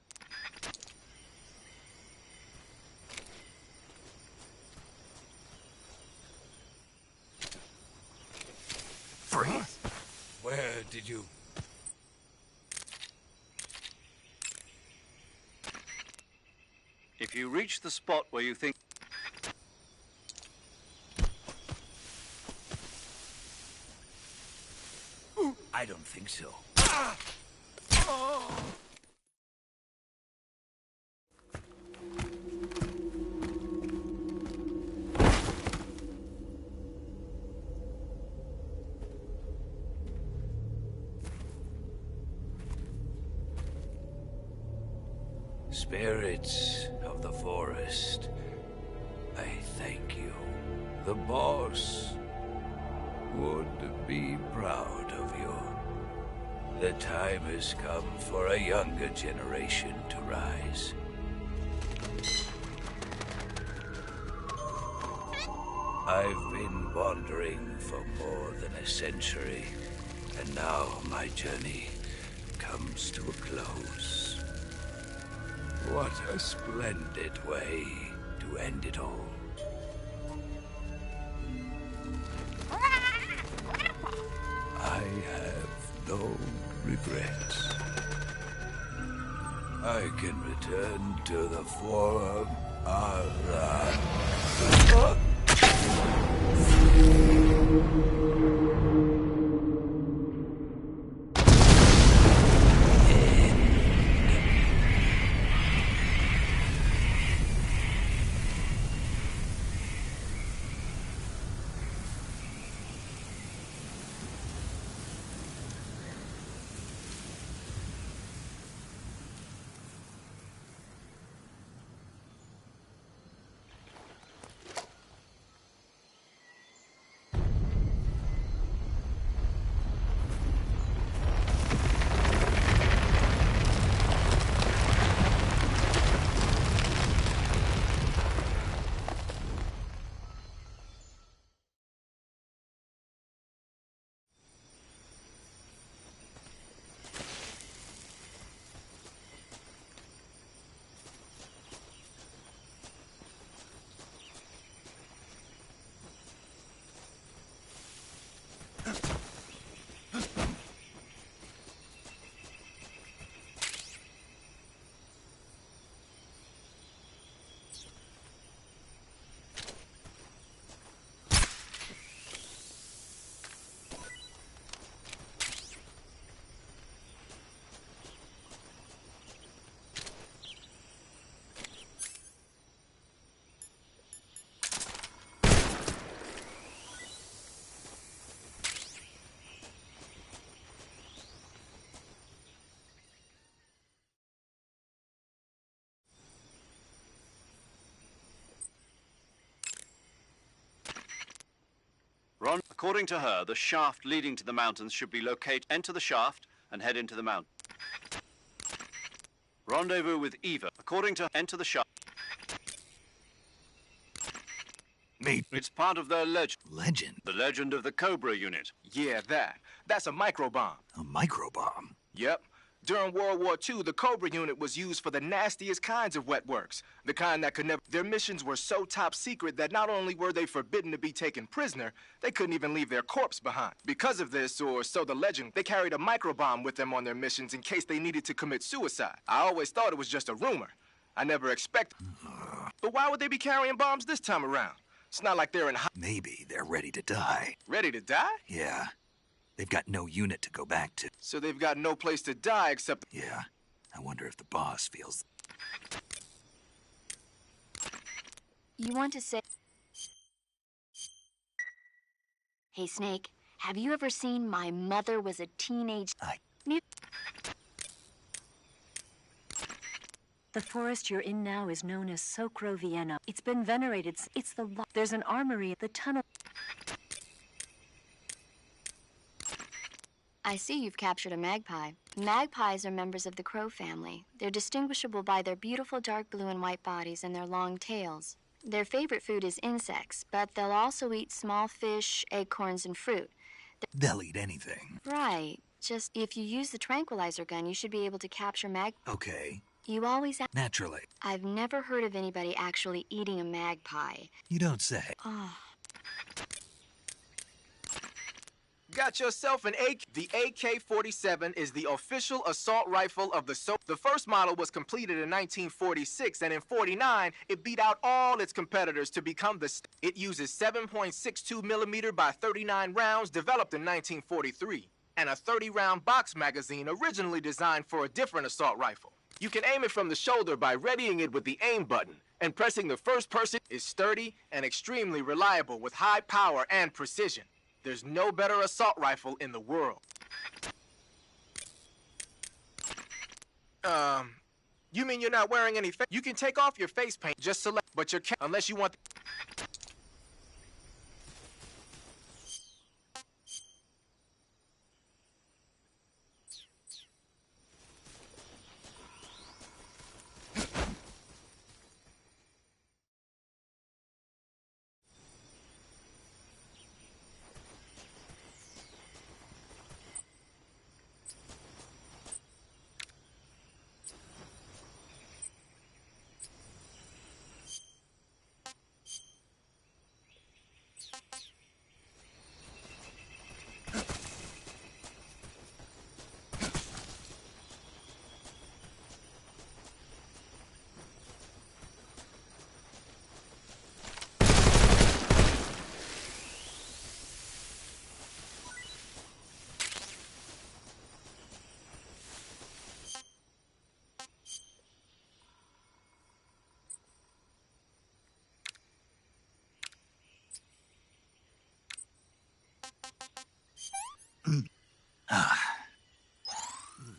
Freeze! Where did you... If you reach the spot where you think... I don't think so. Spirits of the forest, I thank you. The boss would be proud of you. The time has come for a younger generation to rise. I've been wandering for more than a century, and now my journey comes to a close. What a splendid way to end it all. I have no regrets. I can return to the Forum Ara. According to her, the shaft leading to the mountains should be located. Enter the shaft and head into the mountain. Rendezvous with Eva. According to enter the shaft. Me. It's part of their legend. Legend? The legend of the Cobra unit. Yeah, that's a microbomb. A microbomb? Yep. During World War II, the Cobra unit was used for the nastiest kinds of wet works. The kind that could never... Their missions were so top secret that not only were they forbidden to be taken prisoner, they couldn't even leave their corpse behind. Because of this, or so the legend, they carried a microbomb with them on their missions in case they needed to commit suicide. I always thought it was just a rumor. I never expected... But why would they be carrying bombs this time around? It's not like they're in... Maybe they're ready to die. Ready to die? Yeah. They've got no unit to go back to. So they've got no place to die except... Yeah. I wonder if the boss feels... You want to say... Hey, Snake, have you ever seen My Mother Was a Teenage... The forest you're in now is known as Sokro Vienna. It's been venerated. There's an armory at the tunnel. I see you've captured a magpie. Magpies are members of the crow family. They're distinguishable by their beautiful dark blue and white bodies and their long tails. Their favorite food is insects, but they'll also eat small fish, acorns, and fruit. They'll eat anything. Right. Just if you use the tranquilizer gun, you should be able to capture Okay. You always... Naturally. I've never heard of anybody actually eating a magpie. You don't say. Oh. Got yourself an AK. The AK-47 is the official assault rifle of the The first model was completed in 1946, and in 49, it beat out all its competitors to become It uses 7.62 millimeter by 39 rounds developed in 1943, and a 30-round box magazine originally designed for a different assault rifle. You can aim it from the shoulder by readying it with the aim button, and pressing the first person is sturdy and extremely reliable with high power and precision. There's no better assault rifle in the world. You mean you're not wearing any face? You can take off your face paint, just select, but your unless you want...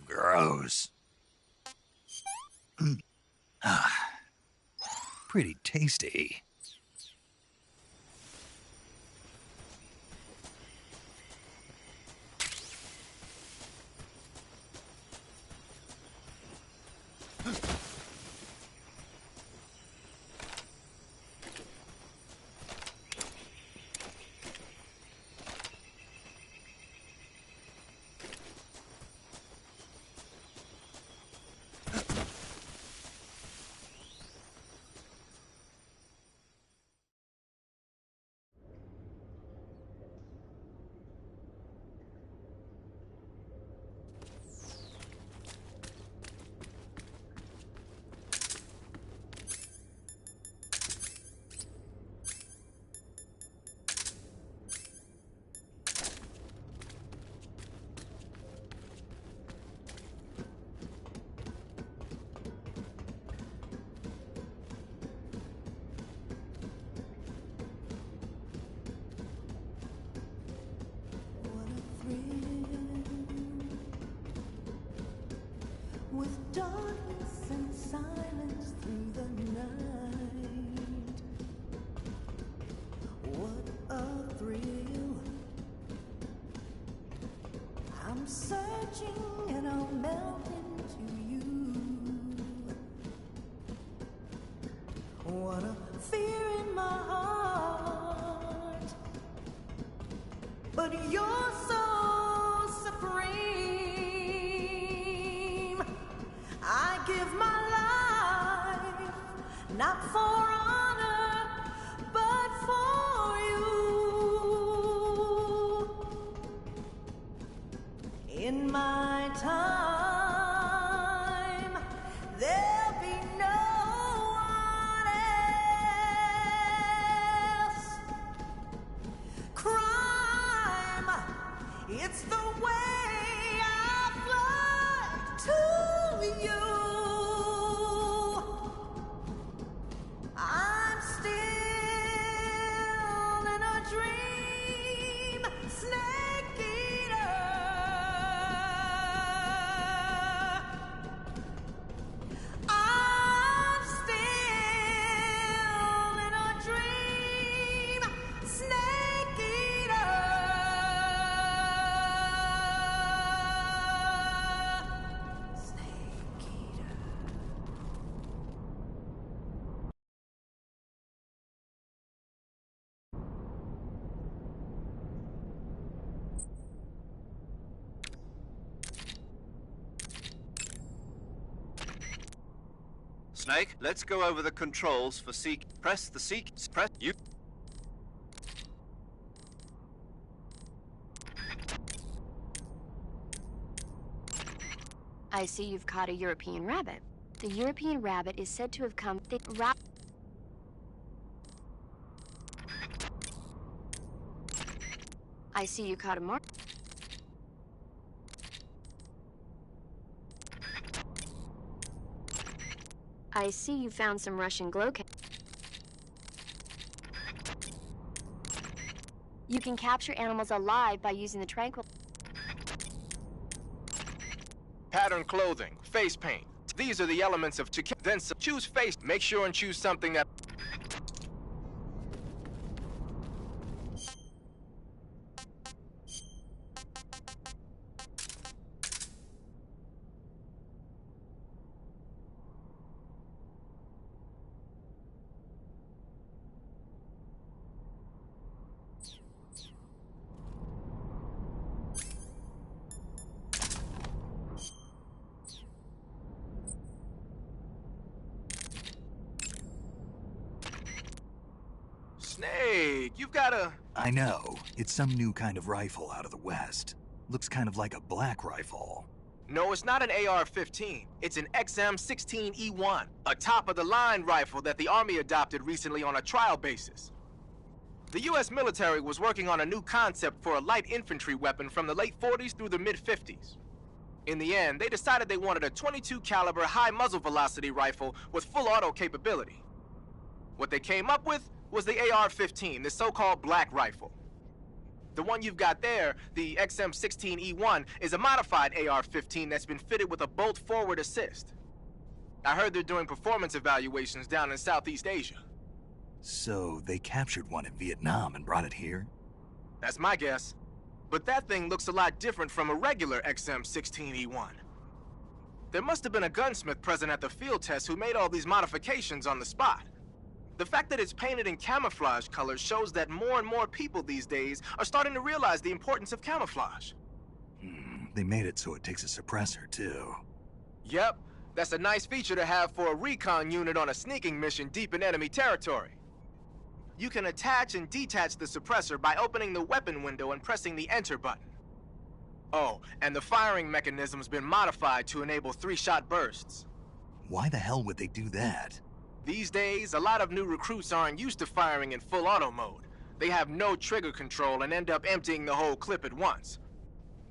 Gross. Pretty tasty. I'm searching and I'll melt into you. What a fear in my heart, but you're so supreme. I give my life not for honor, but for you. In my time, there'll be no one else. Crime, it's the way I fly to you. I'm still in a dream, snake eater. I'm still in a dream, snake eater. Snake eater. Snake, let's go over the controls for seek. Press the seek. Press you. I see you've caught a European rabbit. The European rabbit is said to have come... I see you caught a mark. I see you found some Russian glow ca- You can capture animals alive by using the tranquil... Pattern clothing, face paint. These are the elements of then choose face. Make sure and choose something that... Snake, you've got a... I know. It's some new kind of rifle out of the West. Looks kind of like a black rifle. No, it's not an AR-15. It's an XM-16E1, a top-of-the-line rifle that the Army adopted recently on a trial basis. The U.S. military was working on a new concept for a light infantry weapon from the late 40s through the mid-50s. In the end, they decided they wanted a .22 caliber high muzzle velocity rifle with full auto capability. What they came up with was the AR-15, the so-called black rifle. The one you've got there, the XM-16E1, is a modified AR-15 that's been fitted with a bolt forward assist. I heard they're doing performance evaluations down in Southeast Asia. So they captured one in Vietnam and brought it here? That's my guess. But that thing looks a lot different from a regular XM-16E1. There must have been a gunsmith present at the field test who made all these modifications on the spot. The fact that it's painted in camouflage colors shows that more and more people these days are starting to realize the importance of camouflage. They made it so it takes a suppressor, too. Yep, that's a nice feature to have for a recon unit on a sneaking mission deep in enemy territory. You can attach and detach the suppressor by opening the weapon window and pressing the enter button. Oh, and the firing mechanism's been modified to enable 3-shot bursts. Why the hell would they do that? These days, a lot of new recruits aren't used to firing in full auto mode. They have no trigger control and end up emptying the whole clip at once.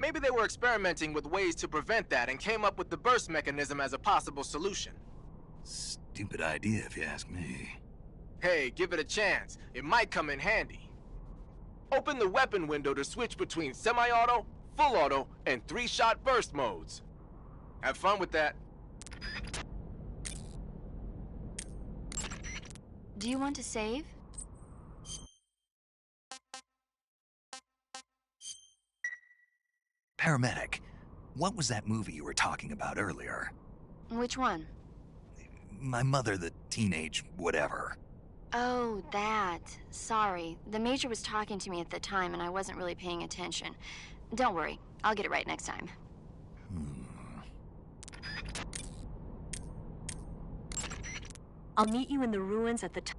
Maybe they were experimenting with ways to prevent that and came up with the burst mechanism as a possible solution. Stupid idea, if you ask me. Hey, give it a chance. It might come in handy. Open the weapon window to switch between semi-auto, full auto, and 3-shot burst modes. Have fun with that. Do you want to save? Paramedic, what was that movie you were talking about earlier? Which one? My mother, the teenage whatever. Oh, that. Sorry. The Major was talking to me at the time and I wasn't really paying attention. Don't worry. I'll get it right next time. I'll meet you in the ruins at the top.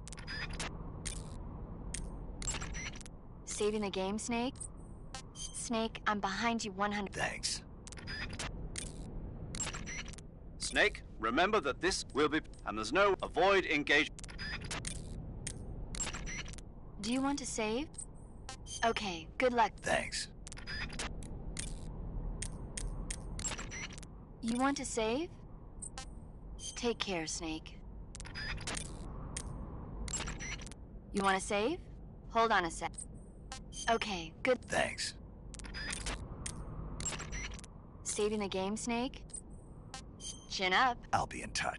Saving the game, Snake? Snake, I'm behind you 100. Thanks. Snake, remember that this will be... And there's no avoid engagement. Do you want to save? Okay, good luck. Thanks. You want to save? Take care, Snake. You want to save? Hold on a sec. Okay, good. Thanks. Saving the game, Snake? Chin up. I'll be in touch.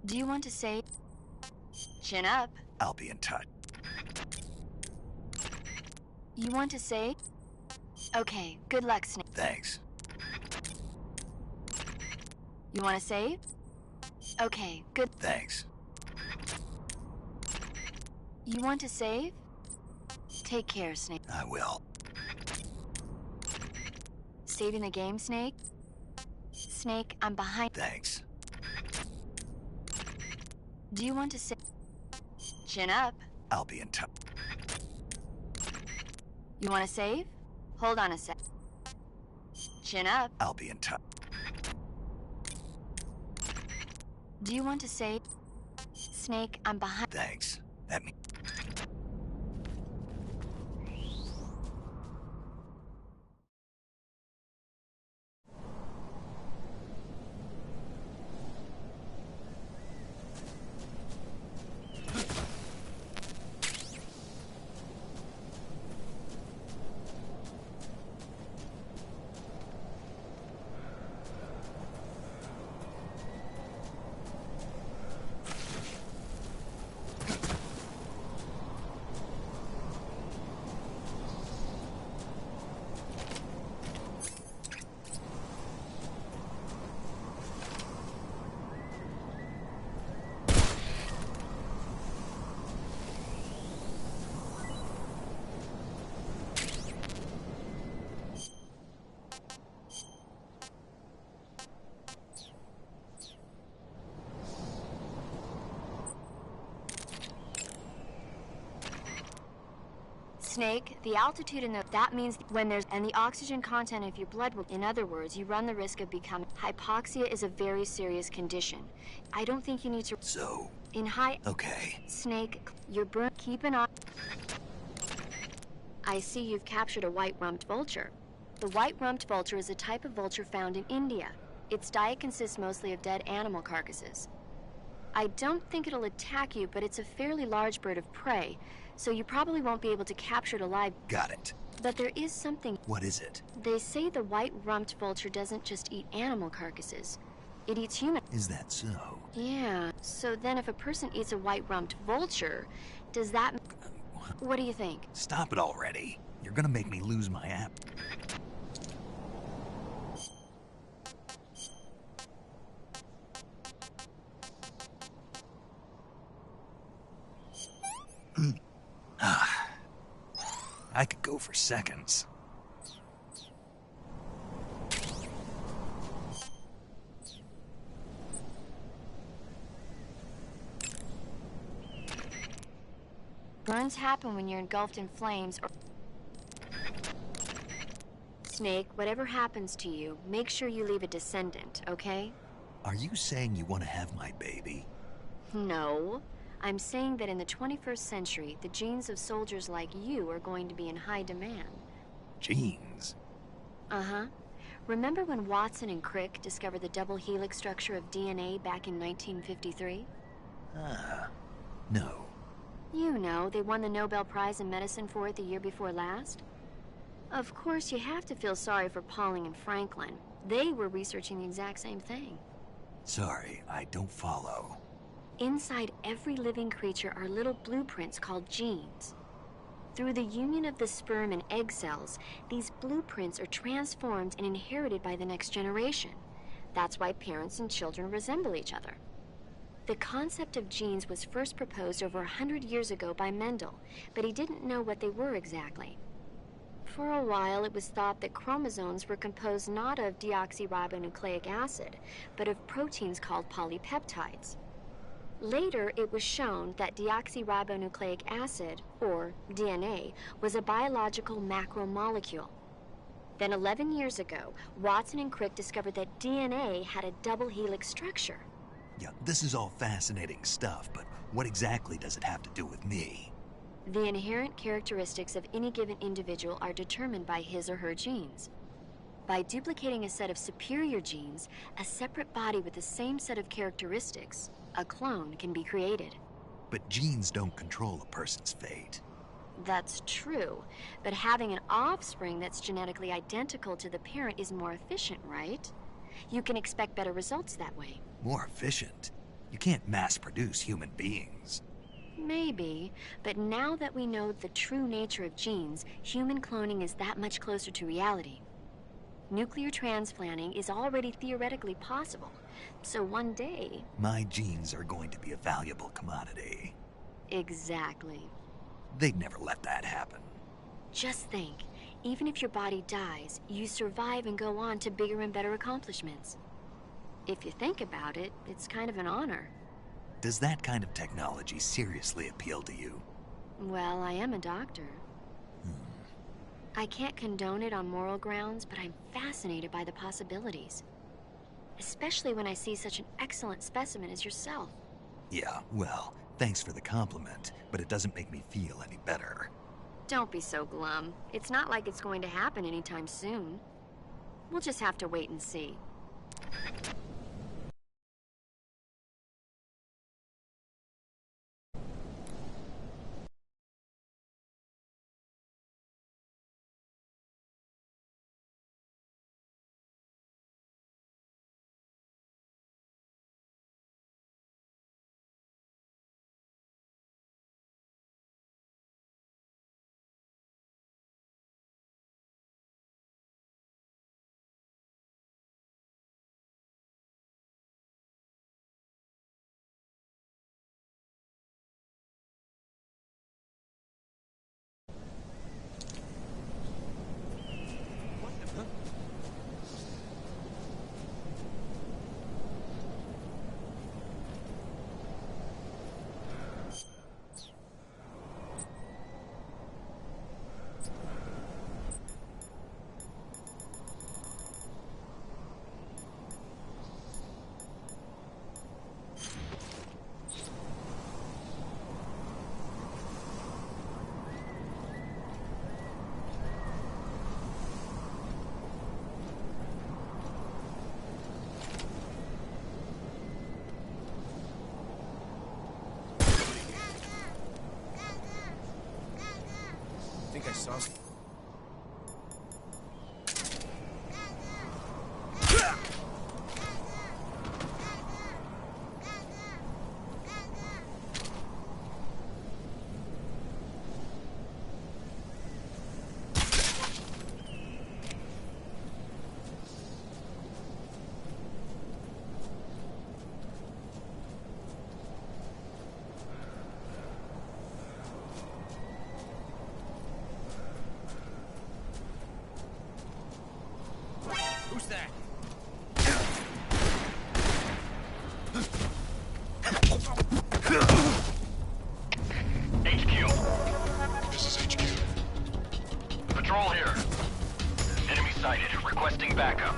Do you want to save? Chin up. I'll be in touch. You want to save? Okay, good luck, Snake. Thanks. You want to save? Okay, good. Thanks. You want to save? Take care, Snake. I will. Saving the game, Snake? Snake, I'm behind. Thanks. Do you want to save? Chin up. I'll be in touch. You want to save? Hold on a sec. Chin up. I'll be in touch. Do you want to save? Snake, I'm behind. Thanks. That means... Snake, the altitude in that means when there's, and the oxygen content of your blood will, in other words, you run the risk of becoming, hypoxia is a very serious condition. I don't think you need to. So? In high. Okay. Snake, you're keep an eye. I see you've captured a white-rumped vulture. The white-rumped vulture is a type of vulture found in India. Its diet consists mostly of dead animal carcasses. I don't think it'll attack you, but it's a fairly large bird of prey, so you probably won't be able to capture it alive. Got it. But there is something. What is it? They say the white-rumped vulture doesn't just eat animal carcasses. It eats human. Is that so? Yeah. So then if a person eats a white-rumped vulture, does that... What do you think? Stop it already. You're gonna make me lose my app. I could go for seconds. Burns happen when you're engulfed in flames or... Snake, whatever happens to you, make sure you leave a descendant, okay? Are you saying you want to have my baby? No. I'm saying that in the 21st century, the genes of soldiers like you are going to be in high demand. Genes? Uh-huh. Remember when Watson and Crick discovered the double helix structure of DNA back in 1953? No. You know, they won the Nobel Prize in Medicine for it the year before last. Of course, you have to feel sorry for Pauling and Franklin. They were researching the exact same thing. Sorry, I don't follow. Inside every living creature are little blueprints called genes. Through the union of the sperm and egg cells, these blueprints are transformed and inherited by the next generation. That's why parents and children resemble each other. The concept of genes was first proposed over 100 years ago by Mendel, but he didn't know what they were exactly. For a while, it was thought that chromosomes were composed not of deoxyribonucleic acid, but of proteins called polypeptides. Later, it was shown that deoxyribonucleic acid, or DNA, was a biological macromolecule. Then 11 years ago, Watson and Crick discovered that DNA had a double helix structure. Yeah, this is all fascinating stuff, but what exactly does it have to do with me? The inherent characteristics of any given individual are determined by his or her genes. By duplicating a set of superior genes, a separate body with the same set of characteristics, a clone, can be created. But genes don't control a person's fate. That's true, but having an offspring that's genetically identical to the parent is more efficient, right? You can expect better results that way. More efficient? You can't mass-produce human beings. Maybe, but now that we know the true nature of genes, human cloning is that much closer to reality. Nuclear transplanting is already theoretically possible, so one day... My genes are going to be a valuable commodity. Exactly. They'd never let that happen. Just think, even if your body dies, you survive and go on to bigger and better accomplishments. If you think about it, it's kind of an honor. Does that kind of technology seriously appeal to you? Well, I am a doctor. I can't condone it on moral grounds, but I'm fascinated by the possibilities. Especially when I see such an excellent specimen as yourself. Yeah, well, thanks for the compliment, but it doesn't make me feel any better. Don't be so glum. It's not like it's going to happen anytime soon. We'll just have to wait and see. I saw. Who's that? HQ. This is HQ. Patrol here. Enemy sighted. Requesting backup.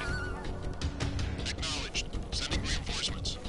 Acknowledged. Sending reinforcements.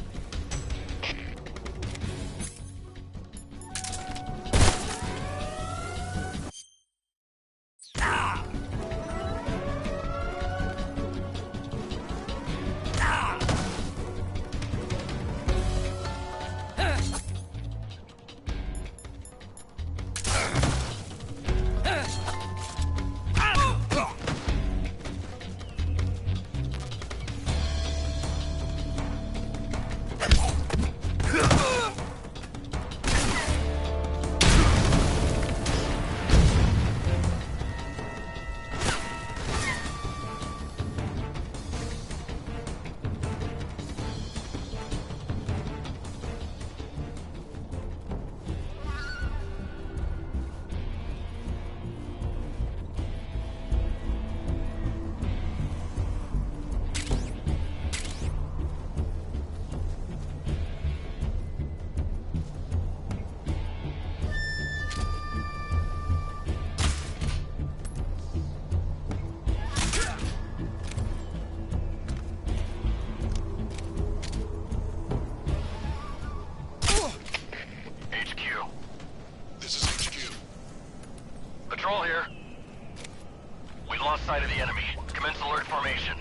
Patrol here. We've lost sight of the enemy. Commence alert formation.